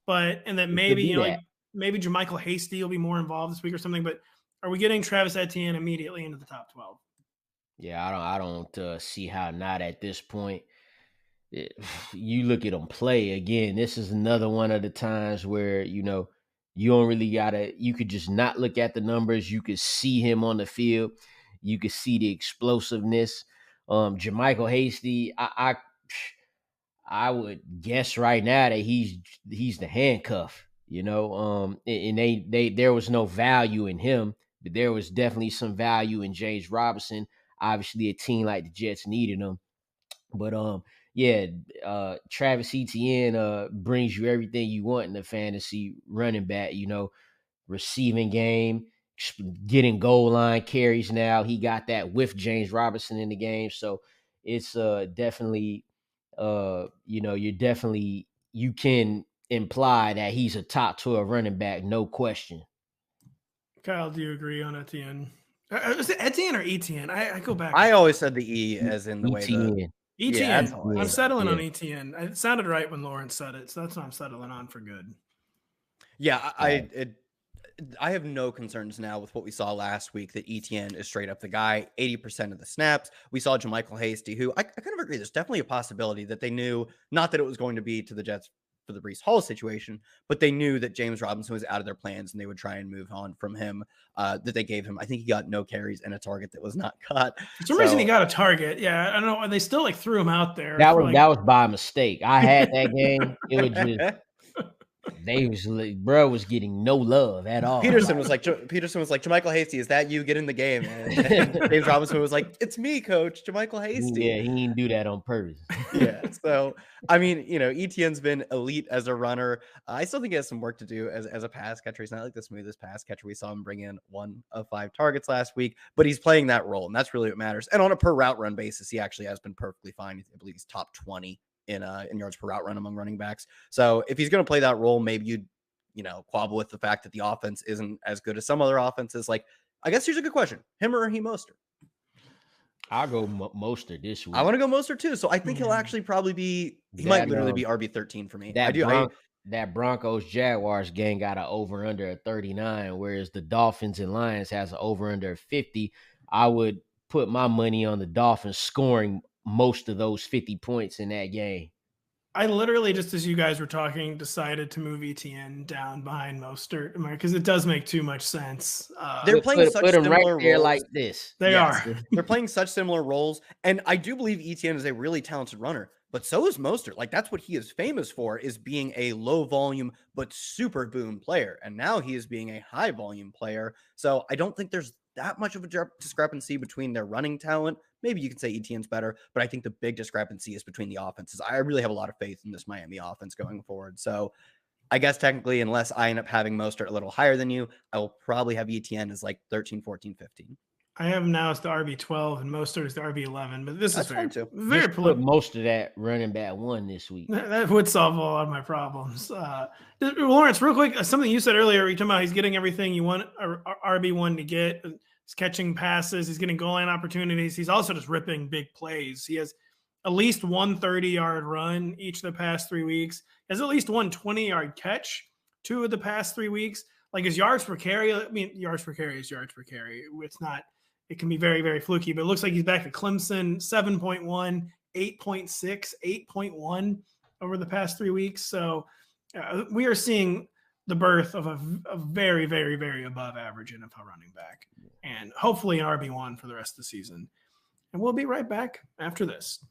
and then maybe like maybe Jermichael Hasty will be more involved this week or something. But are we getting Travis Etienne immediately into the top 12? Yeah, I don't see how not at this point. You look at him play again. This is another one of the times where you don't really you could just not look at the numbers. You could see him on the field. You could see the explosiveness. Jermichael Hasty, I would guess right now that he's the handcuff, and there was no value in him, but there was definitely some value in James Robinson. Obviously a team like the Jets needed him, but Travis Etienne brings you everything you want in the fantasy running back, receiving game, getting goal line carries now. He got that with James Robinson in the game. So it's definitely, you can imply that he's a top 12 running back, no question. Kyle, do you agree on Etienne? Is it Etienne or Etienne? I go back. I always said the E as in the Etienne. way Etienne. Yeah, I'm settling on Etienne. It sounded right when Lawrence said it, so that's what I'm settling on for good. Yeah, I have no concerns now with what we saw last week that Etienne is straight up the guy. 80% of the snaps. We saw Jermichael Hasty, who I kind of agree. There's definitely a possibility that they knew, not that it was going to be to the Jets for the Breece Hall situation, but they knew that James Robinson was out of their plans and they would try and move on from him. That they gave him, I think he got no carries and a target that was not cut. For some reason he got a target. Yeah, I don't know. They still threw him out there. That was by mistake. I had that game. It was just bro was getting no love at all. Peterson was like, Jermichael Hasty, is that you? Get in the game. And James Robinson was like, it's me, coach, Jermichael Hasty. Yeah, he didn't do that on purpose. Yeah. So, I mean, Etienne's been elite as a runner. I still think he has some work to do as a pass catcher. He's not like the smoothest pass catcher. We saw him bring in 1 of 5 targets last week, but he's playing that role, and that's really what matters. And on a per route run basis, he actually has been perfectly fine. I believe he's top 20 in yards per route run among running backs. So if he's going to play that role, maybe you'd, quabble with the fact that the offense isn't as good as some other offenses. Like, I guess here's a good question: him or Raheem Mostert? I'll go Mostert this week. I want to go Mostert too. So I think he'll actually probably be, might literally be RB13 for me. That Broncos Jaguars game got an over under at 39, whereas the Dolphins and Lions has an over under 50. I would put my money on the Dolphins scoring most of those 50 points in that game. I literally, just as you guys were talking, decided to move ETN down behind Mostert because it does make too much sense. They're playing such them similar right there roles. like this. They are. They're playing such similar roles. And I do believe ETN is a really talented runner, but so is Mostert. Like, that's what he is famous for, is being a low volume but super boom player. And now he is being a high volume player. So I don't think there's that much of a discrepancy between their running talent. Maybe you can say ETN's better, but I think the big discrepancy is between the offenses. I really have a lot of faith in this Miami offense going forward. So I guess technically, unless I end up having Mostert a little higher than you, I will probably have ETN as like 13, 14, 15. I have him now as the RB12 and Mostert is the RB11, but this That's is fine too. very put most of that running back 1 this week. That would solve a lot of my problems. Lawrence, real quick, something you said earlier, you're talking about he's getting everything you want RB1 to get. He's catching passes. He's getting goal line opportunities. He's also just ripping big plays. He has at least one 30-yard run each of the past 3 weeks. He has at least one 20-yard catch 2 of the past 3 weeks. Like, his yards per carry, yards per carry is yards per carry. It's not. It can be very, very fluky, but it looks like he's back at Clemson, 7.1, 8.6, 8.1 over the past 3 weeks. So we are seeing the birth of a very, very, very above average NFL running back, and hopefully an RB1 for the rest of the season. And we'll be right back after this.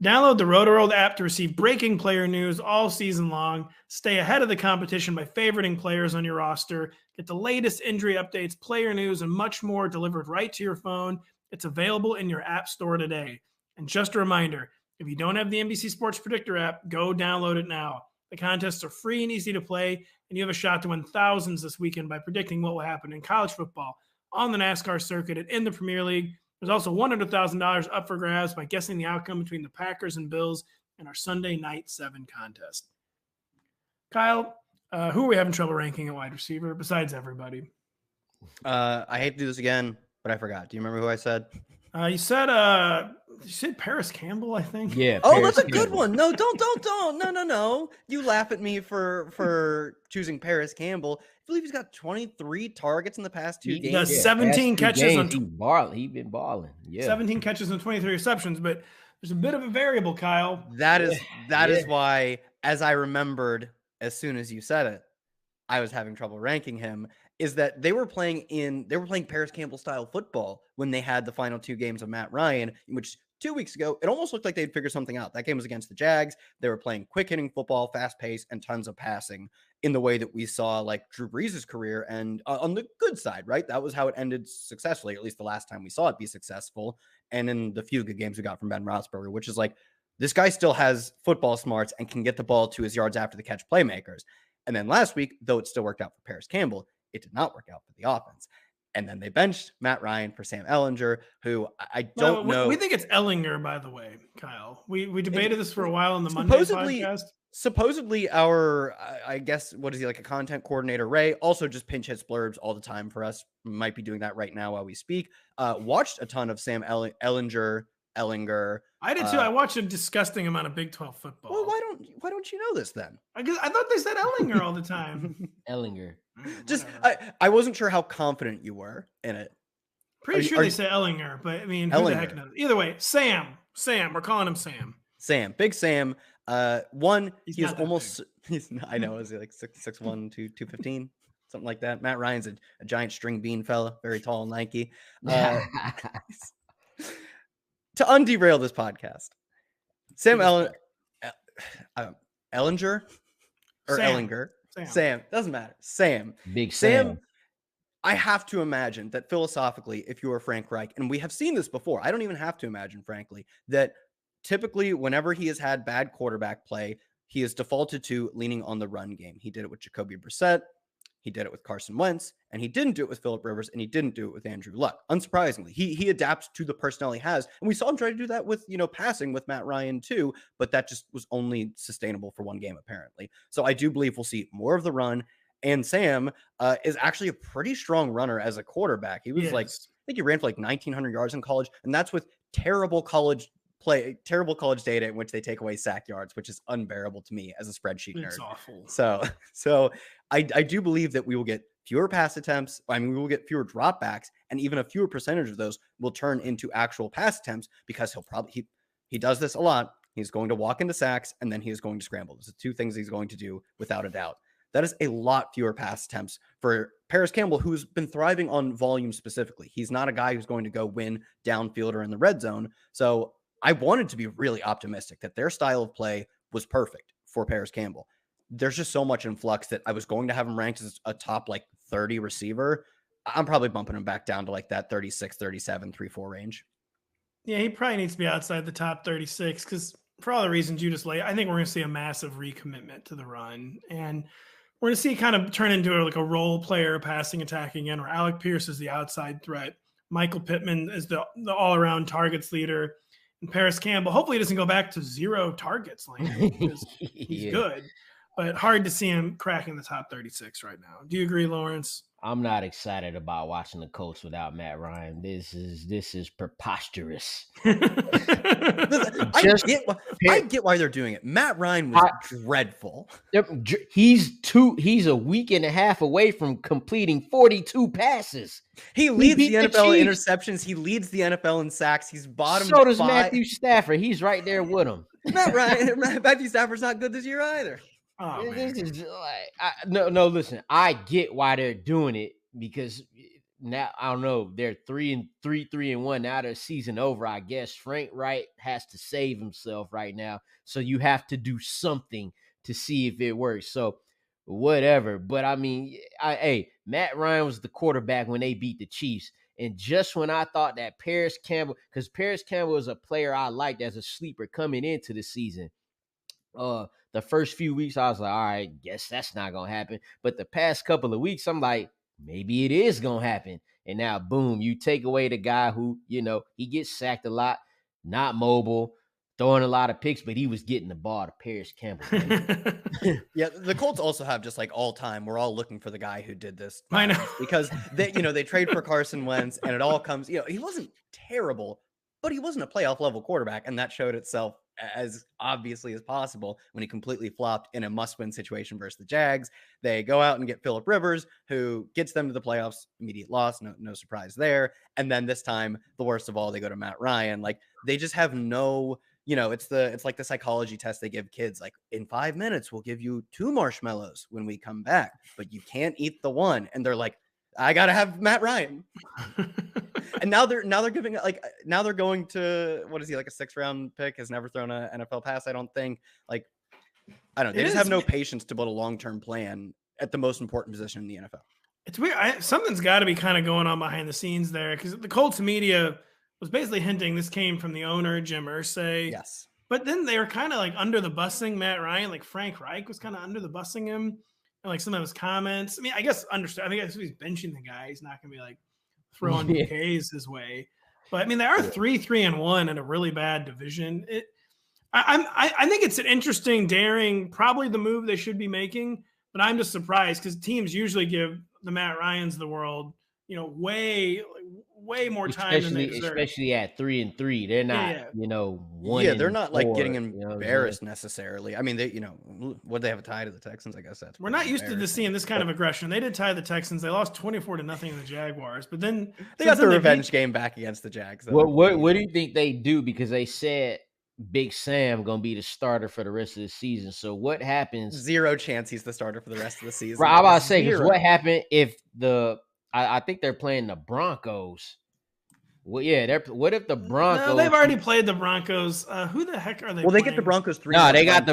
Download the Rotoworld app to receive breaking player news all season long. Stay ahead of the competition by favoriting players on your roster. Get the latest injury updates, player news, and much more delivered right to your phone. It's available in your app store today. And just a reminder, if you don't have the NBC Sports Predictor app, go download it now. The contests are free and easy to play, and you have a shot to win thousands this weekend by predicting what will happen in college football, on the NASCAR circuit, and in the Premier League. There's also $100,000 up for grabs by guessing the outcome between the Packers and Bills in our Sunday Night 7 contest. Kyle, who are we having trouble ranking at wide receiver besides everybody? I hate to do this again, but I forgot. Do you remember who I said? You said Paris Campbell, I think. Yeah. Oh, Paris that's a good Campbell. one. No, don't. No. You laugh at me for choosing Paris Campbell. I believe he's got 23 targets in the past 2 games. He does 17 catches on. He's been balling. Yeah. 17 catches and 23 receptions, but there's a bit of a variable, Kyle. That is why, as I remembered as soon as you said it, I was having trouble ranking him. Is that they were playing Paris Campbell style football when they had the final 2 games of Matt Ryan, which 2 weeks ago, it almost looked like they'd figured something out. That game was against the Jags. They were playing quick hitting football, fast pace, and tons of passing in the way that we saw like Drew Brees' career. And on the good side, right? That was how it ended successfully, at least the last time we saw it be successful. And in the few good games we got from Ben Roethlisberger, which is like, this guy still has football smarts and can get the ball to his yards after the catch playmakers. And then last week, though it still worked out for Paris Campbell, it did not work out for the offense. And then they benched Matt Ryan for Sam Ehlinger, who I don't know. We think it's Ehlinger, by the way, Kyle. We debated this for a while in the Monday podcast. Supposedly our, I guess, what is he, like a content coordinator, Ray, also just pinch hits blurbs all the time for us. Might be doing that right now while we speak. Watched a ton of Sam Ehlinger. I did too. I watched a disgusting amount of Big 12 football. Well, why don't you know this then? I thought they said Ehlinger all the time. Ellinger. Just I wasn't sure how confident you were in it. Pretty sure they say Ehlinger, but I mean, who the heck knows? Either way, Sam, we're calling him Sam. Big Sam. He is almost. I know, is he like 6'1", 215, something like that? Matt Ryan's a giant string bean fella, very tall and lanky. To underail this podcast, Sam Ehlinger or Sam. Ehlinger. Sam, doesn't matter. Sam. Big Sam. I have to imagine that philosophically, if you are Frank Reich, and we have seen this before, I don't even have to imagine, frankly, that typically whenever he has had bad quarterback play, he has defaulted to leaning on the run game. He did it with Jacoby Brissett. He did it with Carson Wentz, and he didn't do it with Phillip Rivers, and he didn't do it with Andrew Luck. Unsurprisingly, he adapts to the personnel he has, and we saw him try to do that with, passing with Matt Ryan too, but that just was only sustainable for one game, apparently. So I do believe we'll see more of the run, and Sam is actually a pretty strong runner as a quarterback. He was I think he ran for like 1,900 yards in college, and that's with terrible college data in which they take away sack yards, which is unbearable to me as a spreadsheet nerd. It's awful. So I do believe that we will get fewer pass attempts. I mean, we will get fewer dropbacks, and even a fewer percentage of those will turn into actual pass attempts because he does this a lot. He's going to walk into sacks, and then he is going to scramble. Those are 2 things he's going to do without a doubt. That is a lot fewer pass attempts for Paris Campbell, who's been thriving on volume specifically. He's not a guy who's going to go win downfield or in the red zone. So I wanted to be really optimistic that their style of play was perfect for Paris Campbell. There's just so much in flux that I was going to have him ranked as a top 30 receiver. I'm probably bumping him back down to that 36, 37, 3-4 range. Yeah, he probably needs to be outside the top 36 because for all the reasons you just laid, I think we're going to see a massive recommitment to the run. And we're going to see kind of turn into a role player passing attack again, where Alec Pierce is the outside threat. Michael Pittman is the all-around targets leader. And Paris Campbell, hopefully he doesn't go back to 0 targets because he's good. But hard to see him cracking the top 36 right now. Do you agree, Lawrence? I'm not excited about watching the Colts without Matt Ryan. This is preposterous. I get why they're doing it. Matt Ryan was dreadful. He's a week and a half away from completing 42 passes. He leads the NFL in interceptions. He leads the NFL in sacks. He's bottom. So does Matthew Stafford. He's right there with him. Matthew Stafford's not good this year either. Oh, this is no. Listen, I get why they're doing it because now I don't know. They're 3-1 now. Their season over. I guess Frank Wright has to save himself right now, so you have to do something to see if it works. So whatever. But I mean, Matt Ryan was the quarterback when they beat the Chiefs, and just when I thought that Paris Campbell, because Paris Campbell is a player I liked as a sleeper coming into the season. The first few weeks, I was like, all right, guess that's not going to happen. But the past couple of weeks, I'm like, maybe it is going to happen. And now, boom, you take away the guy who, he gets sacked a lot, not mobile, throwing a lot of picks, but he was getting the ball to Paris Campbell. Yeah, the Colts also have just all time. We're all looking for the guy who did this. I know. Because, they trade for Carson Wentz, and it all comes, he wasn't terrible, but he wasn't a playoff level quarterback. And that showed itself as obviously as possible when he completely flopped in a must-win situation versus the Jags. They go out and get Phillip Rivers, who gets them to the playoffs. Immediate loss, no surprise there. And then this time, the worst of all, they go to Matt Ryan. They just have no, it's like the psychology test they give kids. In 5 minutes, we'll give you 2 marshmallows when we come back, but you can't eat the one. And they're like, I gotta have Matt Ryan. And now they're giving now they're going to, what is he, a 6th round pick, has never thrown an NFL pass, I don't think. I don't know. They just have no patience to build a long-term plan at the most important position in the NFL. It's weird. Something's got to be kind of going on behind the scenes there, because the Colts media was basically hinting this came from the owner, Jim Irsay. Yes. But then they were kind of under the busing Matt Ryan. Frank Reich was kind of under the busing him. And some of his comments. I mean, I guess understand. I think he's benching the guy. He's not going to be throwing bouquets his way. But I mean, they are 3-1 in a really bad division. I think it's an interesting, daring, probably the move they should be making. But I'm just surprised because teams usually give the Matt Ryans of the world, way more time than they deserve. Especially at 3-3, they're not, 1. Yeah, they're not 4, getting embarrassed necessarily. I mean, they, would they have a tie to the Texans? I guess we're not used to seeing this kind of aggression. They did tie the Texans. They lost 24-0 in the Jaguars, but then they got the revenge game back against the Jags. What do you think they do? Because they said Big Sam gonna be the starter for the rest of the season. So what happens? 0 chance he's the starter for the rest of the season. Right, I'm about to say, because what happened if I think they're playing the Broncos. Well, yeah, what if the Broncos? No, they've already played the Broncos. Who the heck are they? Well, they get the Broncos 3. No, they got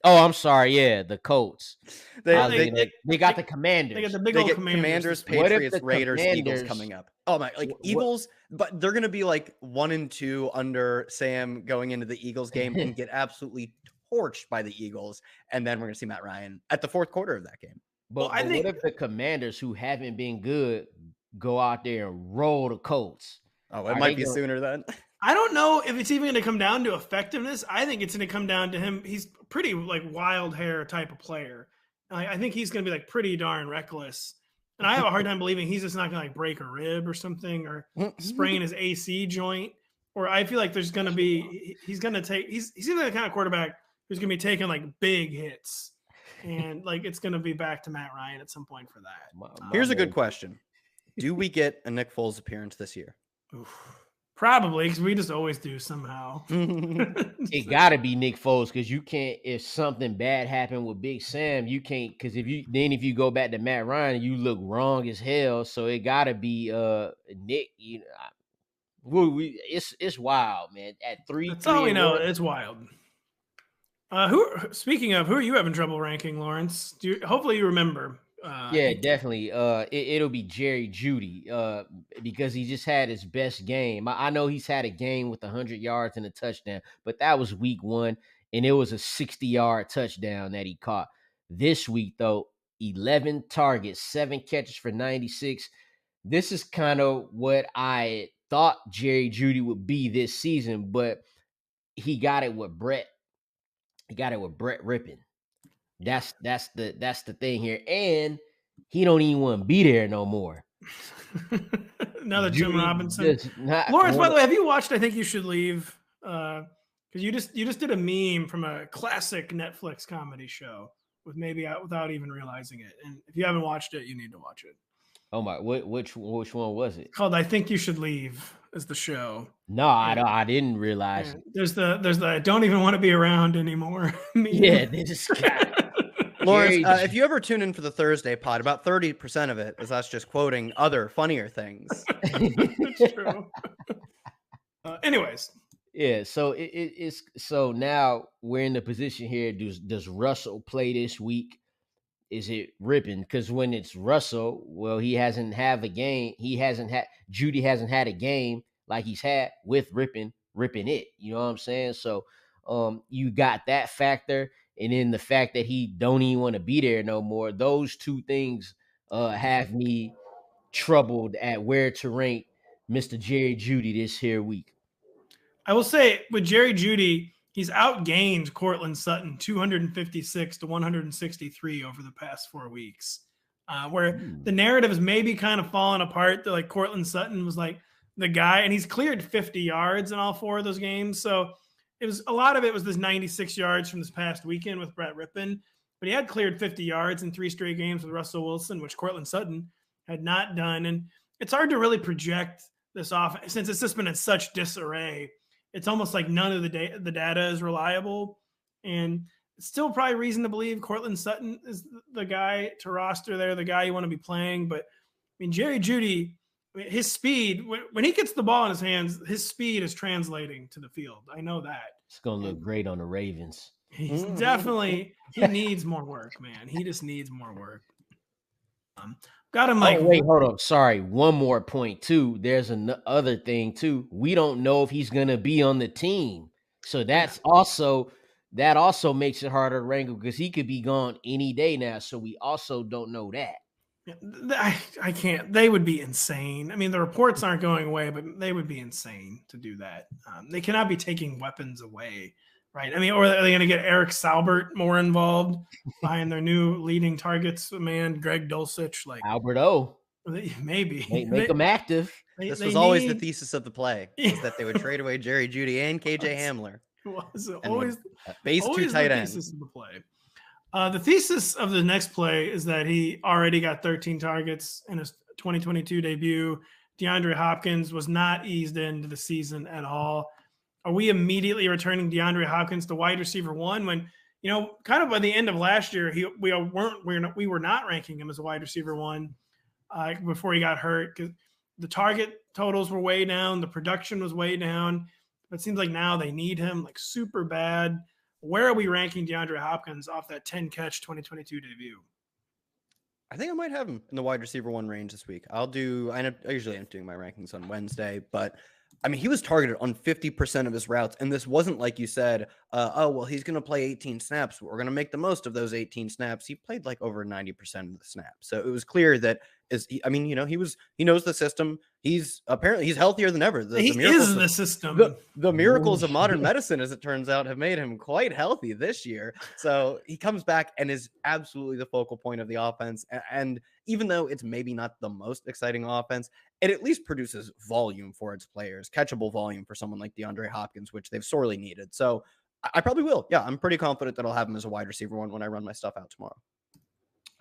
oh, I'm sorry. Yeah, the Colts. They got the Commanders. They got the big old Commanders, Patriots, Raiders, Eagles coming up. Oh my, Eagles, but they're gonna be 1-2 under Sam going into the Eagles game and get absolutely torched by the Eagles, and then we're gonna see Matt Ryan at the 4th quarter of that game. But what if the Commanders, who haven't been good, go out there and roll the Colts? Oh, it might be sooner then. I don't know if it's even going to come down to effectiveness. I think it's going to come down to him. He's pretty wild hair type of player. I think he's going to be pretty darn reckless. And I have a hard time believing he's just not going to break a rib or something, or sprain his AC joint. Or I feel like there's going to be, he's going to take, he's either the kind of quarterback who's going to be taking big hits. And it's going to be back to Matt Ryan at some point for that. Here's a good question. Do we get a Nick Foles appearance this year? Oof. Probably, because we just always do somehow. It got to be Nick Foles, because you can't. If something bad happened with Big Sam, you can't. Because if you go back to Matt Ryan, you look wrong as hell. So it got to be Nick. You know, it's wild, man. At 3, That's all we know. 1. It's wild. Speaking of, who are you having trouble ranking, Lawrence? Hopefully you remember. Yeah, definitely. It'll be Jerry Jeudy, because he just had his best game. I know he's had a game with 100 yards and a touchdown, but that was week 1, and it was a 60-yard touchdown that he caught. This week, though, 11 targets, 7 catches for 96. This is kind of what I thought Jerry Jeudy would be this season, but he got it with Brett. He got it with Brett Rippon. That's the thing here, and he don't even want to be there no more. Another Jim Robinson. Lawrence, by the way, have you watched I Think You Should Leave? Because you just did a meme from a classic Netflix comedy show without even realizing it. And if you haven't watched it, you need to watch it. Oh my! Which one was it? Called I Think You Should Leave is the show. No, I didn't realize. There's the I don't even want to be around anymore. Yeah, they just got. Lawrence, if you ever tune in for the Thursday pod, about 30% of it is us just quoting other funnier things. It's true. Anyways. Yeah, so it's so now we're in the position here. Does Russell play this week? Is it Rippon? Because when it's Russell, well, he hasn't had a game. Jeudy hasn't had a game like he's had with Rippon it. You know what I'm saying? So you got that factor. And then the fact that he don't even want to be there no more. Those two things have me troubled at where to rank Mr. Jerry Jeudy this here week. I will say with Jerry Jeudy, he's outgained Courtland Sutton 256 to 163 over the past 4 weeks. Where the narrative is maybe kind of falling apart. That like Courtland Sutton was like the guy, and he's cleared 50 yards in all 4 of those games. So a lot of it was this 96 yards from this past weekend with Brett Rippon, but he had cleared 50 yards in 3 straight games with Russell Wilson, which Courtland Sutton had not done. And it's hard to really project this offense since it's just been in such disarray. It's almost like none of the data is reliable, and it's still probably reason to believe Courtland Sutton is the guy to roster there, the guy you want to be playing. But I mean, Jerry Jeudy, his speed, when he gets the ball in his hands, his speed is translating to the field. I know that. It's going to look great on the Ravens. He's definitely – he needs more work, man. He just needs more work. Got him like – wait, hold up. Sorry. One more point, too. There's another thing, too. We don't know if he's going to be on the team. So that also makes it harder to rank him because he could be gone any day now. So we also don't know that. I can't. They would be insane. I mean, the reports aren't going away, but they would be insane to do that. They cannot be taking weapons away, right? I mean, or are they going to get Eric Salbert more involved behind their new leading targets man, Greg Dulcich? Like Alberto. Maybe. Make them active. This was always the thesis of the play, is that they would trade away Jerry Jeudy and KJ Hamler. Was always base 2 tight ends. Thesis of the play. The thesis of the next play is that he already got 13 targets in his 2022 debut. DeAndre Hopkins was not eased into the season at all. Are we immediately returning DeAndre Hopkins to wide receiver 1 when, you know, kind of by the end of last year, we were not ranking him as a wide receiver 1 before he got hurt because the target totals were way down, the production was way down. It seems like now they need him like super bad. Where are we ranking DeAndre Hopkins off that 10-catch 2022 debut? I think I might have him in the wide receiver 1 range this week. I usually am doing my rankings on Wednesday, but I mean, he was targeted on 50% of his routes, and this wasn't like you said, he's going to play 18 snaps. We're going to make the most of those 18 snaps. He played like over 90% of the snaps. So it was clear that he knows the system. He's healthier than ever. He is the system. The miracles of modern medicine, as it turns out, have made him quite healthy this year. So he comes back and is absolutely the focal point of the offense. And even though it's maybe not the most exciting offense, it at least produces volume for its players, catchable volume for someone like DeAndre Hopkins, which they've sorely needed. So I probably will. Yeah, I'm pretty confident that I'll have him as a wide receiver 1 when I run my stuff out tomorrow.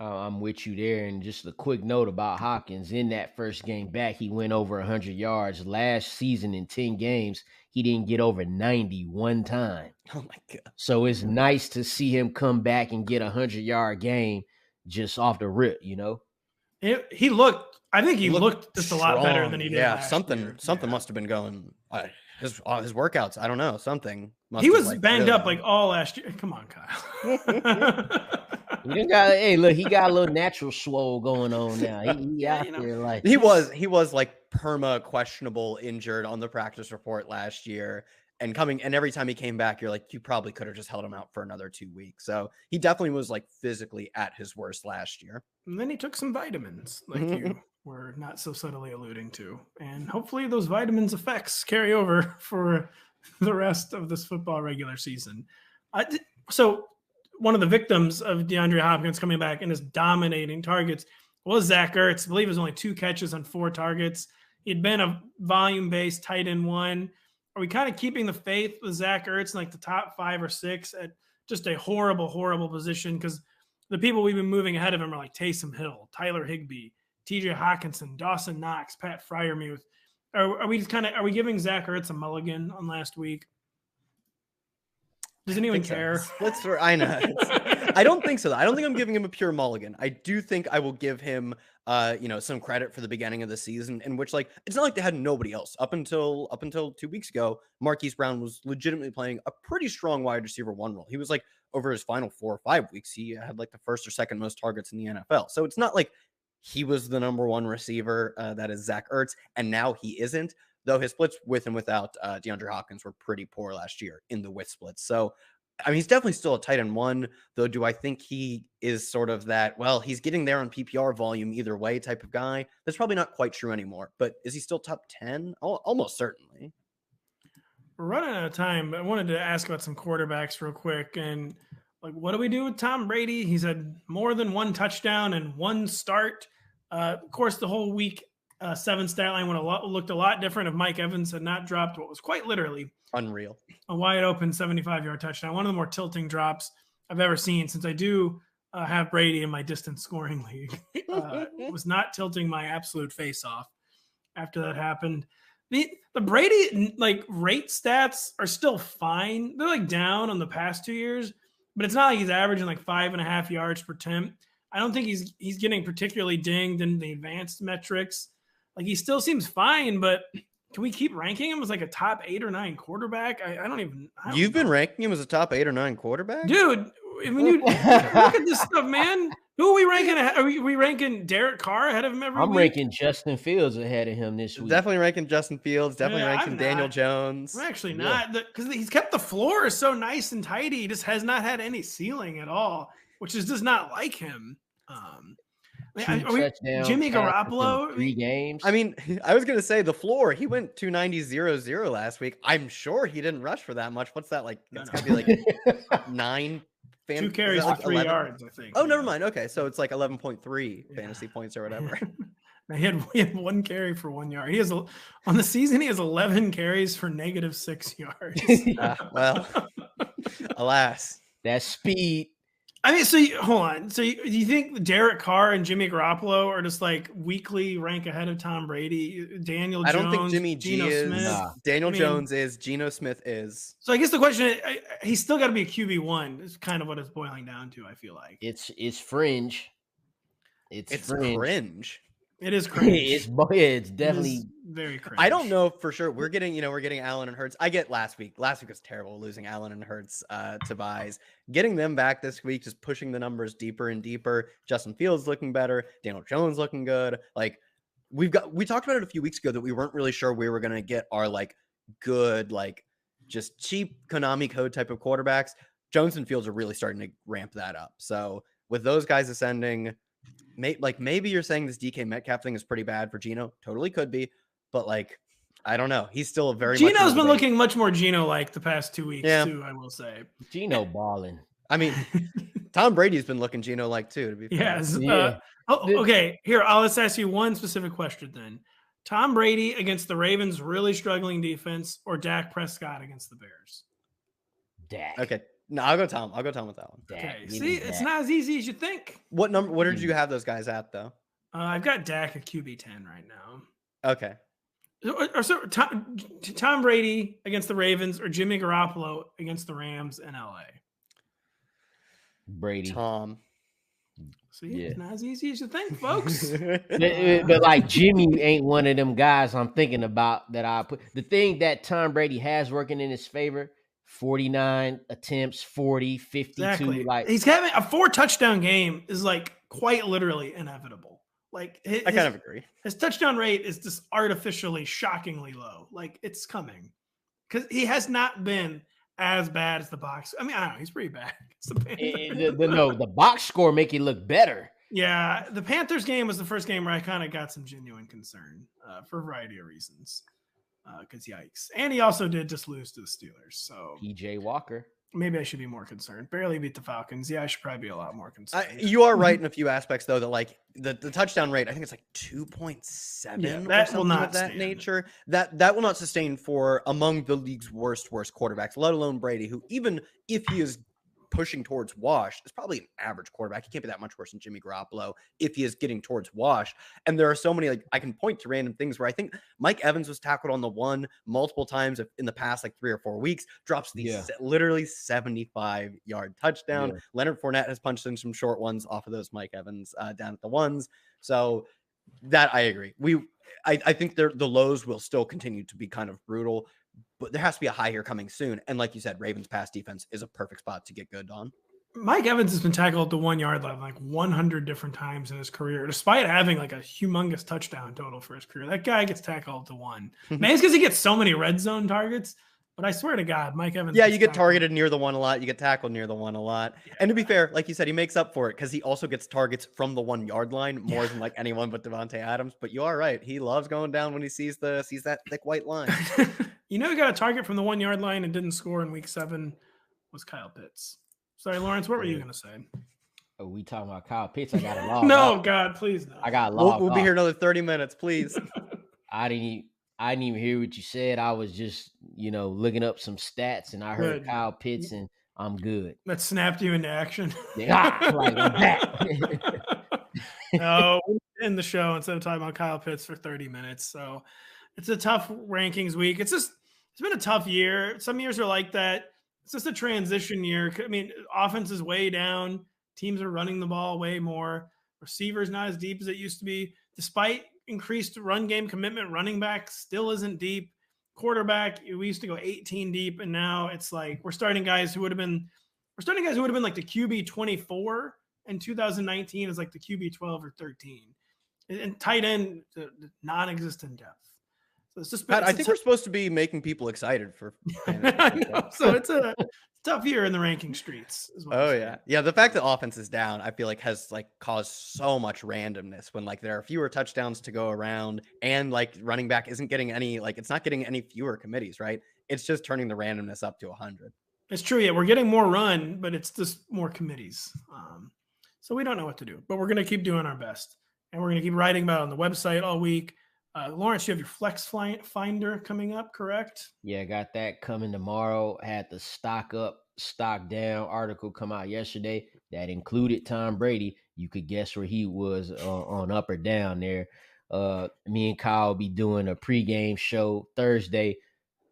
I'm with you there. And just a quick note about Hopkins. In that first game back, he went over 100 yards. Last season in 10 games, he didn't get over 90 one time. Oh, my God. So it's nice to see him come back and get a 100-yard game just off the rip, you know? He looked – I think he looked just strong. a lot better than he did last year. Something must have been going his workouts. I don't know. Something must he have, was like, banged really... up like all last year. Come on, Kyle. Hey, look, he got a little natural swole going on now. He out there like he was like perma questionable injured on the practice report last year. And every time he came back, you're like, you probably could have just held him out for another 2 weeks. So he definitely was like physically at his worst last year. And then he took some vitamins, like you were not so subtly alluding to. And hopefully those vitamins effects carry over for the rest of this football regular season. So one of the victims of DeAndre Hopkins coming back and his dominating targets was Zach Ertz. I believe it was only 2 catches on 4 targets. He'd been a volume-based tight end 1. Are we kind of keeping the faith with Zach Ertz in like the top 5 or 6 at just a horrible, horrible position? Because the people we've been moving ahead of him are like Taysom Hill, Tyler Higbee, TJ Hawkinson, Dawson Knox, Pat Freiermuth. Are we giving Zach Ertz a mulligan on last week? Does anyone care? I know. I don't think so. I don't think I'm giving him a pure mulligan. I do think I will give him, some credit for the beginning of the season, in which, like, it's not like they had nobody else up until 2 weeks ago. Marquise Brown was legitimately playing a pretty strong wide receiver 1 role. He was like over his final 4 or 5 weeks, he had like the first or second most targets in the NFL. So it's not like he was the number 1 receiver. That is Zach Ertz, and now he isn't. Though his splits with and without DeAndre Hopkins were pretty poor last year in the with splits. So, I mean, he's definitely still a tight end 1, though. Do I think he is sort of that, well, he's getting there on PPR volume either way type of guy? That's probably not quite true anymore. But is he still top 10? Almost certainly. We're running out of time. I wanted to ask about some quarterbacks real quick. And like, what do we do with Tom Brady? He's had more than 1 touchdown and 1 start. Of course, the whole week 7 stat line looked a lot different if Mike Evans had not dropped what was quite literally unreal, a wide open 75-yard touchdown. One of the more tilting drops I've ever seen, since I do have Brady in my distance scoring league. Was not tilting my absolute face off after that happened. The Brady like rate stats are still fine. They're like down on the past 2 years, but it's not like he's averaging like 5.5 yards per attempt. I don't think he's getting particularly dinged in the advanced metrics. Like, he still seems fine, but can we keep ranking him as like a top 8 or 9 quarterback? You've been ranking him as a top 8 or 9 quarterback? Dude, when you look at this stuff, man, who are we ranking? Are we ranking Derek Carr ahead of him every week? I'm ranking Justin Fields ahead of him this week. Definitely ranking Justin Fields. Definitely ranking Daniel Jones. I'm actually not, because he's kept the floor so nice and tidy. He just has not had any ceiling at all, which is just not like him. Jimmy Garoppolo 3 games. I mean, I was gonna say the floor. He went 290-0-0 last week. I'm sure he didn't rush for that much. What's that like? It's gotta be like 9. 2 carries for 3 yards, I think. Oh, never mind. Okay, so it's like 11.3 fantasy points or whatever. He had 1 carry for 1 yard. He has on the season. He has 11 carries for -6 yards. Well, alas, that speed. I mean, hold on. So you think Derek Carr and Jimmy Garoppolo are just like weekly rank ahead of Tom Brady? Daniel Jones, I don't think Jimmy G Geno is. Smith. Daniel Jones is. Geno Smith is. So I guess the question is, he's still got to be a QB1. Is kind of what it's boiling down to. I feel like it's fringe. It's cringe. It is cringe. It's definitely very cringe. I don't know for sure. We're getting Allen and Hurts. I get last week. Last week was terrible, losing Allen and Hurts to buys. Getting them back this week, just pushing the numbers deeper and deeper. Justin Fields looking better. Daniel Jones looking good. Like, we talked about it a few weeks ago that we weren't really sure we were gonna get our like good, like just cheap Konami code type of quarterbacks. Jones and Fields are really starting to ramp that up. So with those guys ascending, maybe you're saying this DK Metcalf thing is pretty bad for Geno. Totally could be, but like, I don't know. He's still Geno's been looking much more Geno-like the past 2 weeks too, I will say. Geno balling. I mean, Tom Brady's been looking Geno-like too, to be fair. Yes. Okay. Here, let's ask you one specific question then. Tom Brady against the Ravens' really struggling defense, or Dak Prescott against the Bears? Dak. Okay. No, I'll go Tom. I'll go Tom with that one. Okay. See, it's not as easy as you think. What number? What did you have those guys at though? I've got Dak at QB 10 right now. Okay. So Tom Brady against the Ravens or Jimmy Garoppolo against the Rams in LA? Brady. Tom. See, it's not as easy as you think, folks. but like Jimmy ain't one of them guys I'm thinking about that I put. The thing that Tom Brady has working in his favor, 49 attempts, 40, 52. Exactly. Like he's having a 4-touchdown game is like quite literally inevitable. Like I kind of agree. His touchdown rate is just artificially shockingly low. Like it's coming because he has not been as bad as the box. I mean, I don't know. He's pretty bad. It's the Panthers. The box score make it look better. Yeah, the Panthers game was the first game where I kind of got some genuine concern for a variety of reasons. Because yikes. And he also did just lose to the Steelers. So PJ Walker. Maybe I should be more concerned. Barely beat the Falcons. Yeah, I should probably be a lot more concerned. You are right in a few aspects, though, that like the touchdown rate, I think it's like 2.7. Yeah, that will not of that nature. That will not sustain for among the league's worst quarterbacks, let alone Brady, who even if he is pushing towards wash, is probably an average quarterback. He can't be that much worse than Jimmy Garoppolo if he is getting towards wash. And there are so many, like I can point to random things where I think Mike Evans was tackled on the one multiple times in the past like 3 or 4 weeks, drops the literally 75-yard touchdown. Yeah. Leonard Fournette has punched in some short ones off of those Mike Evans down at the ones. So that I agree. I think the lows will still continue to be kind of brutal, but there has to be a high here coming soon. And like you said, Ravens pass defense is a perfect spot to get good on. Mike Evans has been tackled at the 1-yard line like 100 different times in his career, despite having like a humongous touchdown total for his career. That guy gets tackled at the 1. Man, it's because he gets so many red zone targets. But I swear to God, Mike Evans. Yeah, you get targeted near the 1 a lot. You get tackled near the 1 a lot. Yeah. And to be fair, like you said, he makes up for it because he also gets targets from the 1-yard line more than like anyone but Devontae Adams. But you are right. He loves going down when he sees that thick white line. You know, he got a target from the 1-yard line and didn't score in week 7 was Kyle Pitts. Sorry, Lawrence, what were you going to say? Oh, we talking about Kyle Pitts? I got to log No, off. God, please no. I got logged We'll be here another 30 minutes, please. I didn't even hear what you said. I was just, looking up some stats, and I heard Kyle Pitts, and I'm good. That snapped you into action. Like I'm back. No, we end the show instead of talking about Kyle Pitts for 30 minutes. So it's a tough rankings week. It's been a tough year. Some years are like that. It's just a transition year. I mean, offense is way down. Teams are running the ball way more. Receivers not as deep as it used to be. Despite increased run game commitment, running back still isn't deep. Quarterback, we used to go 18 deep, and now it's like we're starting guys who would have been like the QB 24 in 2019 is like the QB 12 or 13. And tight end, non-existent depth. So it's just I think we're supposed to be making people excited for I know. So it's a tough year in the ranking streets. Yeah. The fact that offense is down, I feel like has like caused so much randomness when like there are fewer touchdowns to go around, and like running back isn't getting any, like it's not getting any fewer committees, right? It's just turning the randomness up to 100. It's true. Yeah, we're getting more run, but it's just more committees. So we don't know what to do, but we're going to keep doing our best, and we're going to keep writing about it on the website all week. Lawrence, you have your Flex Finder coming up, correct? Yeah, got that coming tomorrow. Had the stock up, stock down article come out yesterday that included Tom Brady. You could guess where he was on up or down there. Me and Kyle will be doing a pregame show Thursday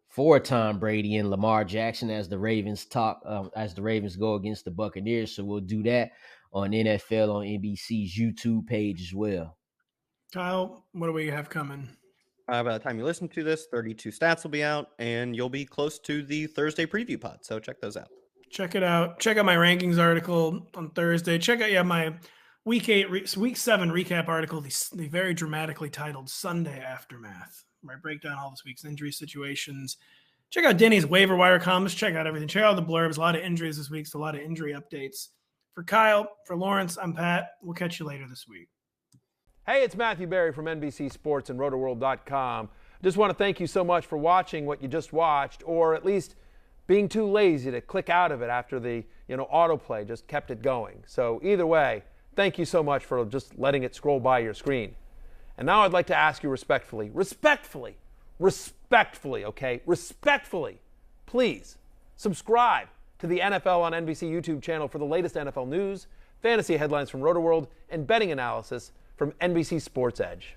for Tom Brady and Lamar Jackson as the Ravens go against the Buccaneers. So we'll do that on NFL on NBC's YouTube page as well. Kyle, what do we have coming? By the time you listen to this, 32 stats will be out, and you'll be close to the Thursday preview pod. So check those out. Check it out. Check out my rankings article on Thursday. Check out my week 7 recap article, the very dramatically titled Sunday Aftermath, where I break down all this week's injury situations. Check out Denny's waiver wire columns. Check out everything. Check out the blurbs. A lot of injuries this week, so a lot of injury updates. For Kyle, for Lawrence, I'm Pat. We'll catch you later this week. Hey, it's Matthew Berry from NBC Sports and Rotoworld.com. Just want to thank you so much for watching what you just watched, or at least being too lazy to click out of it after the autoplay just kept it going. So either way, thank you so much for just letting it scroll by your screen. And now I'd like to ask you respectfully, okay, respectfully, please subscribe to the NFL on NBC YouTube channel for the latest NFL news, fantasy headlines from Rotoworld, and betting analysis from NBC Sports Edge.